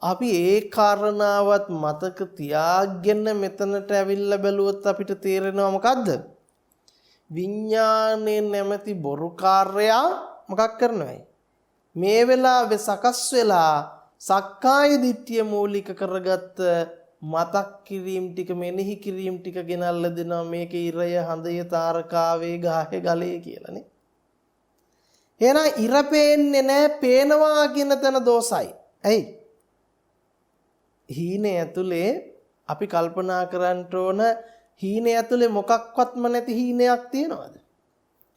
අපි ඒ කාරණාවත් මතක තියාගෙන මෙතනට ඇවිල්ලා බැලුවොත් අපිට තේරෙනවා මොකද්ද? විඥානේ නැමැති බොරු කාර්යය මොකක් කරනවයි? මේ වෙලාවේ සකස් වෙලා සක්කාය දිට්ඨිය මූලික කරගත්ත මතක් කිරීම ටික මෙනෙහි කිරීම ටික ගෙනල්ලා දෙනවා මේකේ ඉරය හඳය තාරකාවේ ගහේ ගලේ කියලානේ. එහෙනම් ඉර පේන්නේ නැහැ පේනවා කියන තැන දෝසයි. ඇයි? හීනේ ඇතුලේ අපි කල්පනා කරන්න ඕන හීනේ ඇතුලේ මොකක්වත්ම නැති හීනයක් තියනවද?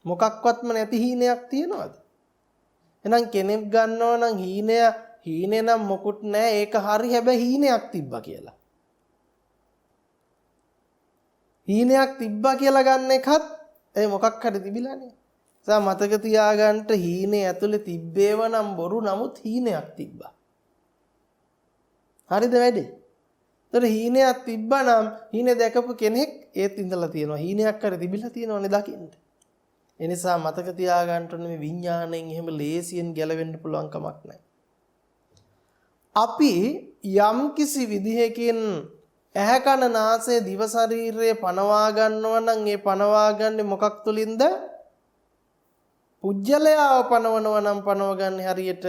මොකක්වත්ම නැති හීනයක් තියනවද? එහෙනම් කෙනෙක් ගන්නවා නම් හීනේ නම් මොකුත් නැහැ ඒක හරි හැබැයි හීනයක් තිබ්බා කියලා. හීනයක් තිබ්බා කියලා ගන්න එකත් ඒ මොකක් හරි තිබිලානේ. සා මතක තියාගන්න හීනේ ඇතුලේ තිබ්බේව නම් බොරු නමුත් හීනයක් තිබ්බා. හරිද වැඩේ? ඒතර හීනයක් තිබ්බා නම් හීනේ දැකපු කෙනෙක් ඒත් ඉඳලා තියෙනවා. හීනයක් හරි තිබිලා තියෙනවනේ දකින්න. ඒ නිසා මතක තියාගන්න ඕනේ මේ විඥාණයෙන් එහෙම ලේසියෙන් ගැලවෙන්න පුළුවන් කමක් නැහැ. අපි යම් කිසි විදිහකින් ඇහැ කන නාසය දිව ශරීරය පනවා ගන්නවා නම් ඒ පනවා ගන්නේ මොකක් තුලින්ද? පුජ්‍යලයාව පනවනවා නම් පනවගන්නේ හරියට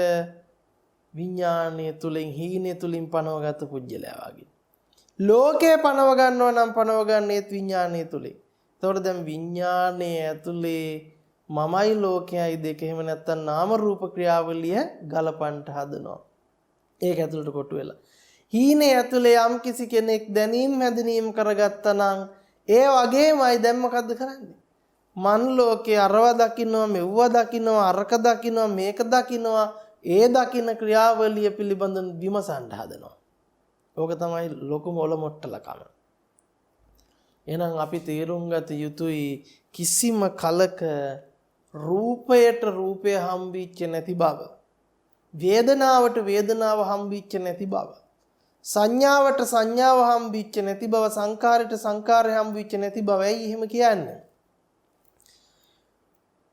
විඥානය තුලින් හීනේ තුලින් පනවගත්තු පුජ්‍යලයා වගේ. ලෝකේ පනව ගන්නවා නම් පනවගන්නේ විඥානය තුලින්. එතකොට දැන් විඥානයේ ඇතුලේ මමයි ලෝකයයි දෙක එහෙම නැත්තම් නාම රූප ක්‍රියාවලිය ගලපන්න හදනවා. ඒක ඇතුළට කොටු වෙලා. හීනේ ඇතුලේ යම් කිසි කෙනෙක් දැනීම් හැදීම් කරගත්තා නම් ඒ වගේමයි දැන් මොකද්ද කරන්නේ? මන් ලෝකේ අරව දකින්නවා මෙව්ව දකින්නවා අරක දකින්නවා මේක දකින්නවා ඒ දකින්න ක්‍රියාවලිය පිළිබඳව විමසන්න හදනවා. ඕක තමයි ලොකුම ඔලොමොට්ටලකම. එහෙනම් අපි තේරුම් ගත යුතුයි කිසිම කලක රූපයට රූපය හම්බෙච්ච නැති බව. වේදනාවට වේදනාව හම්බෙච්ච නැති බව. සංඥාවට සංඥාව හම්බෙච්ච නැති බව සංකාරයට සංකාරය හම්බෙච්ච නැති බව. ඇයි එහෙම කියන්නේ?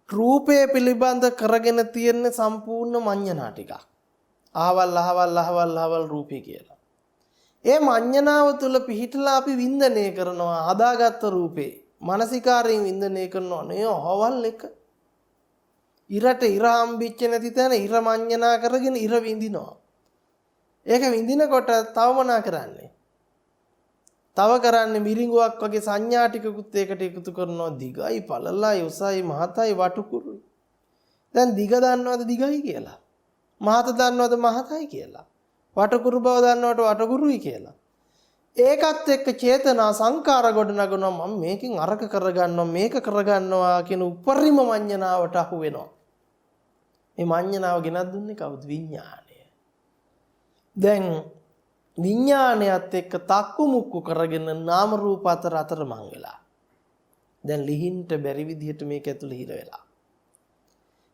රූපය පිළිබඳ කරගෙන තියෙන සම්පූර්ණ මඤ්ඤණා ටිකක්. අහවල් රූපේ කියලා. ඒ මඤ්ඤණාව තුල පිහිටලා අපි වින්දනය කරනවා හදාගත්ත රූපේ. මානසිකාරයෙන් වින්දනය කරනවා නේ අහවල් එක. ඉරට ඉර හම්බෙච්ච නැති තැන ඉර මඤ්ඤණා කරගෙන ඉර විඳිනවා. ඒක විඳිනකොට තව මොනා කරන්නේ? තව කරන්නේ මිරිඟුවක් වගේ සංඥා ටිකකුත් ඒකට එකතු කරනවා දිගයි පළලයි උසයි මහතයි වටුකුරුයි. දැන් දිග දන්නවද දිගයි කියලා? මහත දන්නවද මහතයි කියලා? වටකුරු බව දන්නවට වටකුරුයි කියලා. ඒකත් එක්ක චේතනා සංකාර ගොඩනගනවා මම මේකෙන් අරක කරගන්නවා මේක කරගන්නවා කියන උපරිම මඤ්ඤණාවට අහු වෙනවා. මේ මඤ්ඤණාව ගෙනත් දුන්නේ කවුද? විඥාණය. දැන් විඥාණයත් එක්ක තක්කු මුක්කු කරගෙන නාම රූප අතරමං වෙලා. දැන් ලිහින්ට බැරි විදිහට මේක ඇතුළේ හිර වෙලා.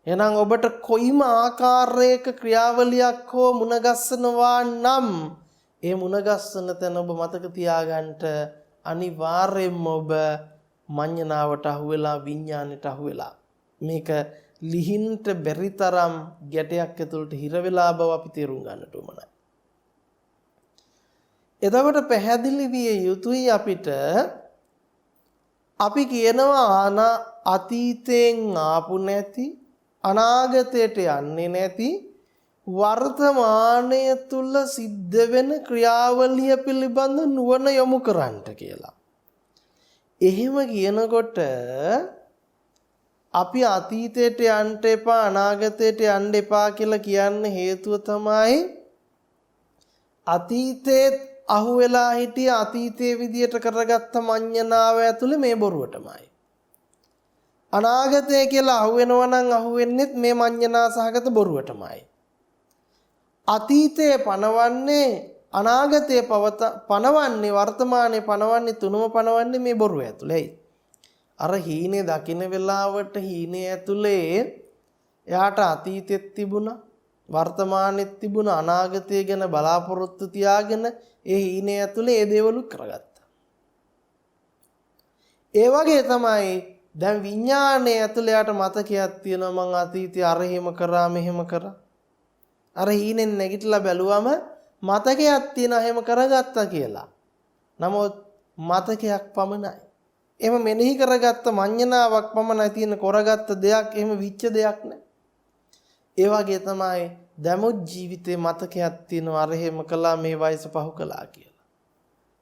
එහෙනම් ඔබට කොයිම ආකාරයක ක්‍රියාවලියක් හෝ මුණගස්සනවා නම් ඒ මුණගස්සන තැන ඔබ මතක තියාගන්න අනිවාර්යයෙන්ම ඔබ මඤ්ඤණාවට අහු වෙලා විඥාණයට අහු වෙලා. මේක ලිහින්ට බැරි තරම් ගැටයක් ඇතුළට හිර වෙලා බව අපි තේරුම් ගන්නට ඕනයි. එතකොට පැහැදිලි විය යුතුයි අපිට අපි කියනවා අතීතයෙන් ආපු නැති අනාගතයට යන්නේ නැති වර්තමානය තුල සිද්ධ වෙන ක්‍රියාවලිය පිළිබඳ නුවණ යොමු කරන්නට කියලා. එහෙම කියනකොට අපි අතීතයට යන්න එපා අනාගතයට යන්න එපා කියලා කියන්න හේතුව තමයි අතීතයේ අහුවෙලා හිටිය අතීතයේ විදියට කරගත්ත මඤ්ඤණාව ඇතුලේ මේ බොරුවටමයි. අනාගතය කියලා අහුවෙනවා නම් අහුවෙන්නේත් මේ මඤ්ඤණා සහගත බොරුවටමයි. අතීතයේ පනවන්නේ අනාගතයේ පනවන්නේ වර්තමානයේ පනවන්නේ තුනම පනවන්නේ මේ බොරුව ඇතුලේ. අර හීනේ දකින්න වෙලාවට හීනේ ඇතුලේ එයාට අතීතෙත් තිබුණා වර්තමානෙත් තිබුණා අනාගතය ගැන බලාපොරොත්තු තියාගෙන ඒ හීනේ ඇතුලේ ඒ දේවලු කරගත්තා. ඒ වගේ තමයි දැන් විඥානයේ ඇතුලේ යට මතකයක් තියෙනවා මං අතීතයේ අර එහෙම කරා මෙහෙම කරා. අර හීනෙන් නැගිටලා බැලුවම මතකයක් තියෙනවා එහෙම කරගත්තා කියලා. නමුත් මතකයක් පමණයි. එහෙම මෙනෙහි කරගත්ත මඤ්ඤණාවක් පමණයි තියෙන කරගත්ත දෙයක් එහෙම විච්ච දෙයක් නෑ. ඒ වගේ තමයි දැමුත් ජීවිතේ මතකයක් තියෙනවා අර එහෙම කළා මේ වයස පහු කළා කියලා.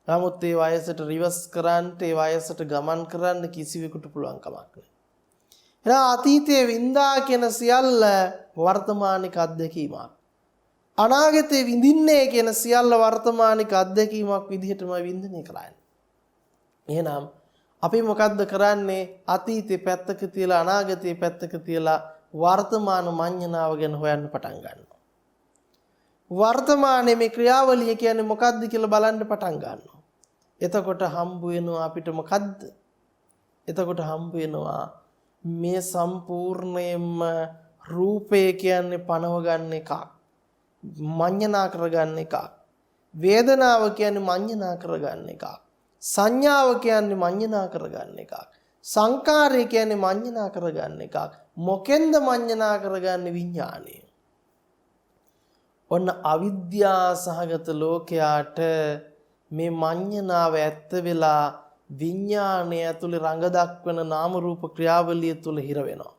නමුත් ඒ වයසට රිවර්ස් කරන්න, ඒ වයසට ගමන් කරන්න කිසිවෙකුට පුළුවන් කමක් නැහැ. එහෙනම් අතීතයේ වින්දා කියන සියල්ල වර්තමානික අත්දැකීමක්. අනාගතයේ විඳින්නේ කියන සියල්ල වර්තමානික අත්දැකීමක් විදිහටම වින්දනය කරන්නේ. එහෙනම් අපි මොකද්ද කරන්නේ? අතීතේ පැත්තක තියලා අනාගතේ පැත්තක තියලා වර්තමාන මඤ්ඤණාව ගැන හොයන්න පටන් ගන්නවා. වර්තමානයේ මේ ක්‍රියාවලිය කියන්නේ මොකද්ද කියලා බලන්න පටන් ගන්නවා. එතකොට හම්බ වෙනවා අපිට මොකද්ද? එතකොට හම්බ වෙනවා මේ සම්පූර්ණයෙන්ම රූපය කියන්නේ පනව ගන්න එකක්. මඤ්ඤණා කරගන්න එකක්. වේදනාව කියන්නේ මඤ්ඤණා කරගන්න එකක්. සංඥාව කියන්නේ මඤ්ඤණා කරගන්න එකක්. සංකාරය කියන්නේ මඤ්ඤණා කරගන්න එකක්. මොකෙන්ද මඤ්ඤණා කරගන්නේ? විඥාණය. ඔන්න අවිද්‍යා සහගත ලෝකයාට මේ මඤ්ඤණාව ඇත්ත වෙලා විඥාණය ඇතුලේ රඟ දක්වන නාම රූප ක්‍රියාවලිය තුල හිර වෙනවා.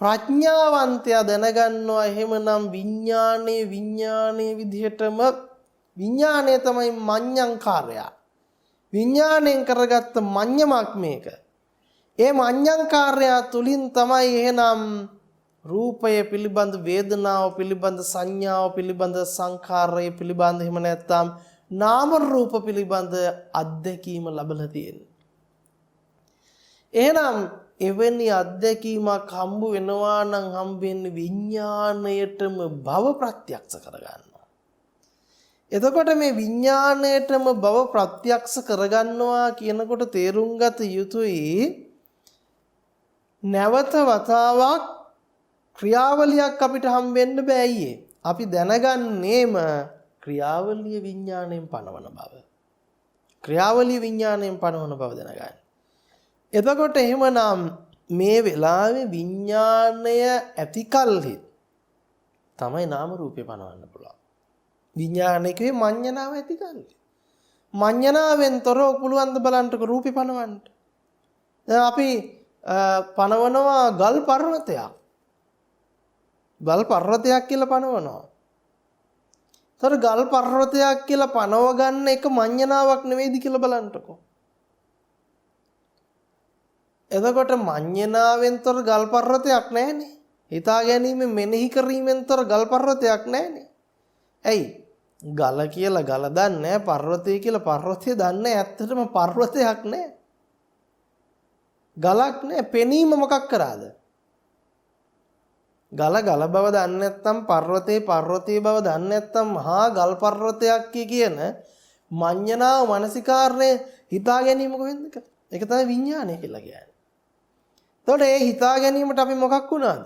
ප්‍රඥාවන්තයා දැනගන්නවා එහෙමනම් විඥානයේ විදිහටම විඥානය තමයි මඤ්ඤංකාරය. විඥාණයෙන් කරගත්ත මඤ්ඤමක් මේක. ඒ මඤ්ඤංකාරය තුලින් තමයි එහෙනම් රූපය පිළිබඳ, වේදනාව පිළිබඳ, සංඥාව පිළිබඳ, සංඛාරය පිළිබඳ, එහෙම නැත්නම් නාම රූප පිළිබඳ අත්දැකීම ලැබලා තියෙන්නේ. එහෙනම් එවැනි අත්දැකීමක් හම්බ වෙනවා නම් හම්බෙන්නේ විඥාණයටම භව ප්‍රත්‍යක්ෂ කරගන්නවා. එතකොට මේ විඥාණයටම භව ප්‍රත්‍යක්ෂ කරගන්නවා කියනකොට තේරුම් ගත යුතුයි නැවත වතාවක් ක්‍රියාවලියක් අපිට හම්බෙන්න බෑයි. අපි දැනගන්නේම ක්‍රියාවලිය විඥාණයෙන් පනවන බව. ක්‍රියාවලිය විඥාණයෙන් පනවන බව දැනගන්න. එතකොට එහෙමනම් මේ වෙලාවේ විඥාණය ඇතිකල්හි තමයි නාම රූපේ පනවන්න පුළුවන්. විඥාණයකේ මඤ්ඤණාව ඇතිකල්හි. මඤ්ඤණාවෙන් තොරව පුළුවන් ද බලන්නකො රූපේ පනවන්න. දැන් අපි පනවනවා ගල් පර්වතයක්. ගල් පර්වතයක් කියලා පනවනවා. තර ගල් පර්වතයක් කියලා පනව ගන්න එක මඤ්ඤණාවක් නෙවෙයිද කියලා බලන්නකො. එතකොට මඤ්ඤණාවෙන් තොර ගල් පර්වතයක් නැහැනේ. හිතා ගැනීම මෙනෙහි කිරීමෙන් තොර ගල් පර්වතයක් නැහැනේ. ඇයි? ගල කියලා ගල දන්නේ නැහැ, පර්වතය කියලා පර්වතය දන්නේ නැහැ. ඇත්තටම පර්වතයක් නැහැ. ගලක් නැහැ. පෙනීම මොකක් කරාද? ගල ගල බව දන්නේ නැත්නම්, පර්වතේ පර්වතයේ බව දන්නේ නැත්නම් මහා ගල් පර්වතයක් කියන මඤ්ඤණාව මානසිකාර්ණය හිතා ගැනීම කොහෙන්ද කරන්නේ? ඒක තමයි විඥානය කියලා කියන්නේ. එතකොට ඒ හිතා ගැනීමට අපි මොකක් වුණාද?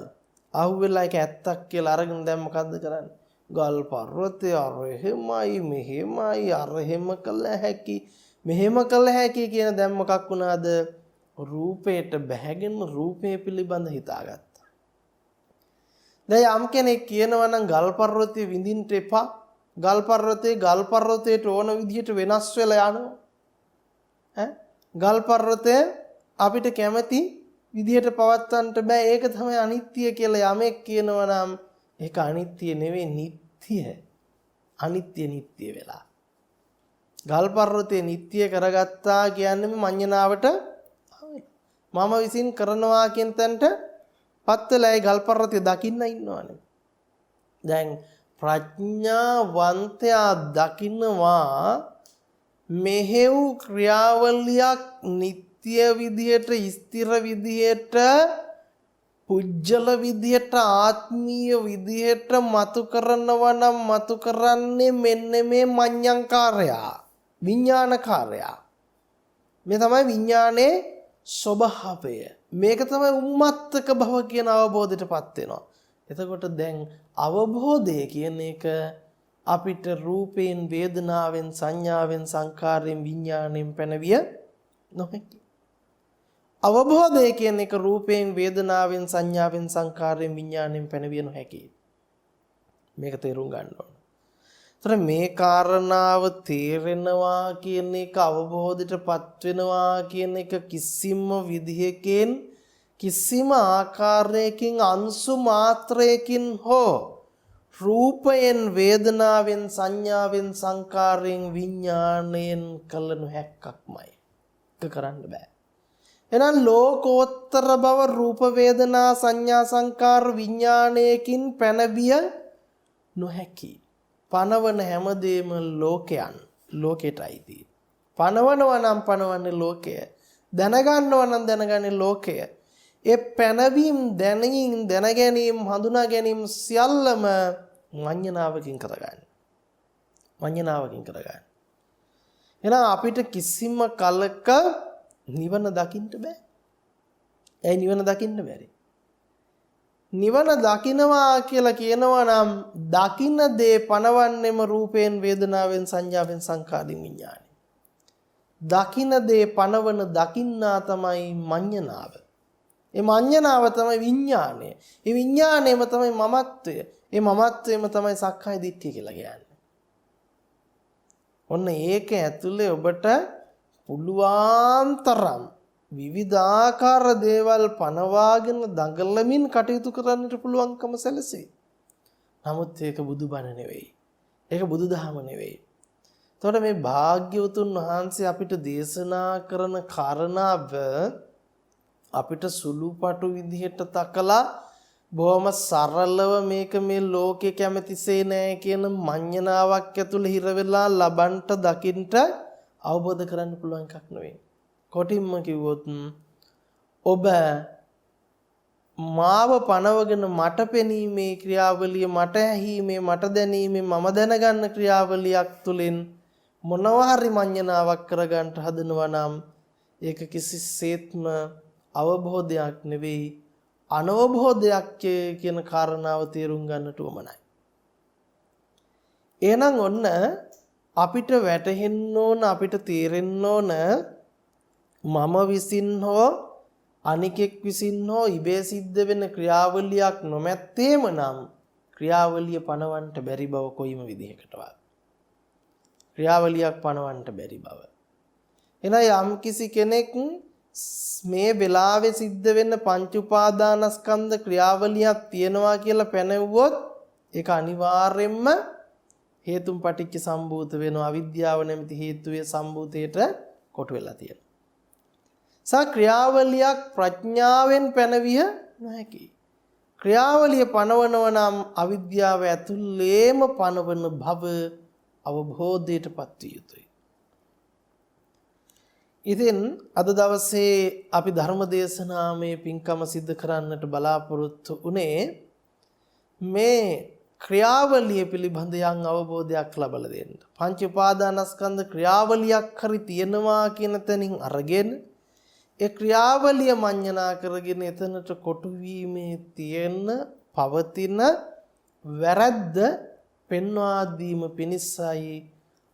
අහුවෙලා ඒක ඇත්තක් කියලා අරගෙන දැන් මොකද්ද කරන්නේ? ගල් පර්වතය අර එහෙමයි මෙහෙමයි අර එහෙම කළ හැකි මෙහෙම කළ හැකි කියන දැන් මොකක් වුණාද? රූපයට බැහැගෙන රූපය පිළිබඳ හිතාගත්තා. දැන් යම් කෙනෙක් කියනවා නම් ගල් පර්වතය විඳින්න එපා. ගල් පර්වතයට ඕන විදිහට වෙනස් වෙලා යනවා. ගල් පර්වතය අපිට කැමති විදිහට පවත්වන්නට බෑ. ඒක තමයි අනිත්‍ය කියලා යමෙක් කියනවා නම් ඒක අනිත්‍ය නෙවෙයි, නිට්ටයයි. අනිත්‍ය නිට්ටය වෙලා. ගල් පර්වතය නිට්ටය කරගත්තා කියන්නේ මඤ්ඤණාවට මම විසින් කරනවා කියන තැනට පත් වෙලා ඒ ගල් පර්වතය දකින්න ඉන්නවනේ. දැන් ප්‍රඥාවන්තයා දකින්නවා මෙහෙව් ක්‍රියාවලියක් නිත්‍ය විදියට, ස්ථිර විදියට, පුජ්‍යල විදියට, ආත්මීය විදියට මතු කරනවා නම් මතු කරන්නේ මෙන්න මේ මඤ්ඤංකාරය, විඥානකාරය. මේ තමයි විඥානයේ ස්වභාවය. මේක තමයි උම්මත්තක භව කියන අවබෝධයටපත් වෙනවා. එතකොට දැන් අවබෝධය කියන එක අපිට රූපයෙන්, වේදනාවෙන්, සංඥාවෙන්, සංකාරයෙන්, විඥාණයෙන් පැනවිය නොහැකි. අවබෝධය කියන එක රූපයෙන්, වේදනාවෙන්, සංඥාවෙන්, සංකාරයෙන්, විඥාණයෙන් පැනවිය නොහැකි. මේක තේරුම් ගන්න ඕන. ඒතර මේ කාරණාව තේරෙනවා කියන එක, අවබෝධයටපත් වෙනවා කියන එක කිසිම විදිහකින්, කිසිම ආකාරයකින්, අංශු මාත්‍රයකින් හෝ රූපයෙන් වේදනාවෙන් සංඥාවෙන් සංකාරයෙන් විඥාණයෙන් කළ නොහැක්කක්මයි. ඒක කරන්න බෑ. එහෙනම් ලෝකෝත්තර බව රූප වේදනා සංඥා සංකාර විඥාණයකින් පැනබිය නොහැකි. පනවන හැමදේම ලෝකයන් ලෝකෙටයි තියෙන්නේ. පනවනවා නම් පනවන්නේ ලෝකය. දැනගන්නවා නම් දැනගන්නේ ලෝකය. ඒ පැනවීම දැන ගැනීම හඳුනා ගැනීම සියල්ලම මඤ්ඤණාවකින් කරගන්න. මඤ්ඤණාවකින් කරගන්න. එහෙනම් අපිට කිසිම කලක නිවන දකින්න බෑ. ඒ නිවන දකින්න බැරි. නිවන දකින්නවා කියලා කියනවා නම් දකින්න දේ පනවන්නෙම රූපයෙන් වේදනාවෙන් සංඥාවෙන් සංකාරින් විඥානෙ. දකින්න දේ පනවන දකින්නා තමයි මඤ්ඤණාව. ඒ මඤ්ඤණාව තමයි විඥානය. ඒ විඥානයම තමයි මමත්වය. ඒ මමත්වයම තමයි සක්කාය දිට්ඨිය කියලා කියන්නේ. ඔන්න ඒක ඇතුලේ ඔබට පුළුවන් තරම් විවිධාකාර දේවල් පනවාගෙන දඟලමින් කටයුතු කරන්නට පුළුවන්කම සැලසේ. නමුත් ඒක බුදුබණ නෙවෙයි. ඒක බුදුදහම නෙවෙයි. එතකොට මේ භාග්‍යවතුන් වහන්සේ අපිට දේශනා කරන කාරණාව අපිට සුළුපටු විදිහට තකලා බොහොම සරලව මේක මේ ලෝකේ කැමතිසේ නෑ කියන මඤ්ඤණාවක් ඇතුළේ හිර වෙලා ලබන්ට දකින්ට අවබෝධ කරන්න පුළුවන් එකක් නෙවෙයි. කොටින්ම කිව්වොත් ඔබ මාව පනවගෙන මට පෙනීමේ ක්‍රියාවලිය මට ඇහිීමේ මට දැනීමේ මම දැනගන්න ක්‍රියාවලියක් තුළින් මොනවා හරි මඤ්ඤණාවක් කරගන්න හදනවා නම් ඒක කිසිසේත්ම අවබෝධයක් නෙවෙයි අනවබෝධයක් කියන කාරණාව තේරුම් ගන්නට උවමනයි. එහෙනම් ඔන්න අපිට වැටහෙන්න ඕන අපිට තේරෙන්න ඕන මම විසින් හෝ අනිකෙක් විසින් හෝ ඉබේ සිද්ධ වෙන ක්‍රියාවලියක් නොමැත්තේම නම් ක්‍රියාවලිය පනවන්නට බැරි බව කොයිම විදිහකටවත්. ක්‍රියාවලියක් පනවන්නට බැරි බව. එහෙනම් යම් කිසි කෙනෙක් මේ වෙලාවේ සිද්ධ වෙන පංච උපාදානස්කන්ධ ක්‍රියාවලියක් තියෙනවා කියලා පැනෙවුවොත් ඒක අනිවාර්යයෙන්ම හේතුන් පටිච්ච සම්භූත වෙනවා. අවිද්‍යාව නැමැති හේතුවේ සම්භූතයට කොටු වෙලා තියෙනවා. ක්‍රියාවලියක් ප්‍රඥාවෙන් පැනවිය නොහැකි. ක්‍රියාවලිය පනවනව නම් අවිද්‍යාව ඇතුළේම පනවන භව අවබෝධයටපත් විය යුතුයි. ඉතින් අද දවසේ අපි ධර්ම දේශනාවේ පින්කම සිද්ධ කරන්නට බලාපොරොත්තු උනේ මේ ක්‍රියාවලිය පිළිබඳ යම් අවබෝධයක් ලබා දෙන්න. පංච උපාදානස්කන්ධ ක්‍රියාවලියක් හරි තියෙනවා කියන තැනින් අරගෙන ඒ ක්‍රියාවලිය මඤ්ඤණා කරගෙන එතනට කොටු වීමේ තියෙන පවතින වැරද්ද පෙන්වා දීම පිණිසයි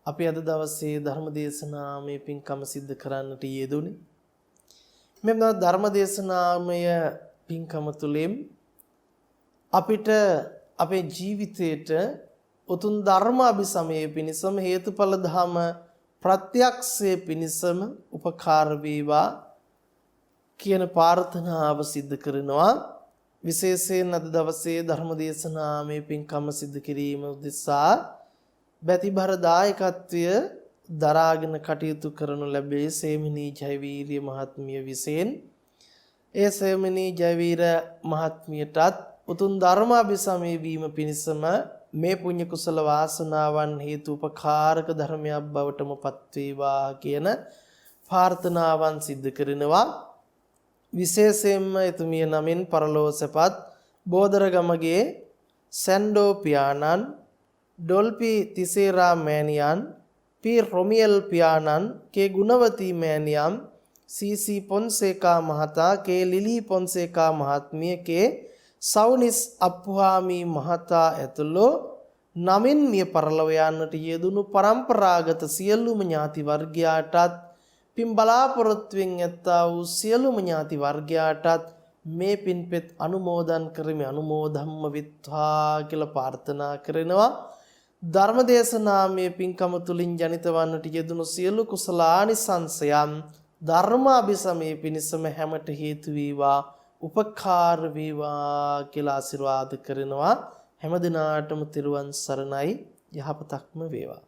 අපි අද දවසේ ධර්ම දේශනාවේ පින්කම සිද්ධ කරන්නට යෙදුනේ. මෙන්න ධර්ම දේශනාමය පින්කම තුලින් අපිට අපේ ජීවිතේට උතුම් ධර්ම අභිසමයේ පිණිසම හේතුඵල ධම ප්‍රත්‍යක්ෂයේ පිණිසම උපකාර වේවා කියන ප්‍රාර්ථනාව සිද්ධ කරනවා. විශේෂයෙන් අද දවසේ ධර්ම දේශනාවේ පින්කම සිද්ධ කිරීම උදෙසා බැතිබර දායකත්වය දරාගෙන කටයුතු කරනු ලැබේ සේමිනී ජයවීරිය මහත්මිය විසින්. ඒ සේමිනී ජයවීර මහත්මියටත් උතුම් ධර්ම අභිසමය වීම පිණිසම මේ පුණ්‍ය කුසල වාසනාවන් හේතු උපකාරක ධර්මයක් බවටම පත් වේවා කියන ප්‍රාර්ථනාවන් සිද්ධ කරනවා. විශේෂයෙන්ම එතුමිය නමින් පරලෝසපත් බෝදරගමගේ සැන්ඩෝ පියාණන්, ඩොල්පි තිසේරා මෑණියන්, පී රොමියල් පියාණන්, කේ ගුණවතී මෑණියන්, සීසී පොන්සේකා මහතා, කේ ලිලී පොන්සේකා මහත්මිය, කේ සවුනිස් අප්පුහාමි මහතා ඇතුළු නමින් මිය පරලොව යන්නට යෙදුණු පරම්පරාගත සියලුම ඥාති වර්ගයාටත් පින් බලාපොරොත්තුවෙන් ඇත්තා වූ සියලුම ඥාති වර්ගයාටත් මේ පින්පෙත් අනුමෝදන් කරමි. අනුමෝදම්ම විත්වා කියලා ප්‍රාර්ථනා කරනවා. ධර්මදේශනාමය පින්කම තුලින් ජනිත වන්නට යෙදුණු සියලු කුසලානිසංසයන් ධර්මාභිසමයේ පිණිසම හැමට හේතු වේවා, උපකාර වේවා කියලා ආශිර්වාද කරනවා. හැම දිනාටම තෙරුවන් සරණයි. යහපතක්ම වේවා.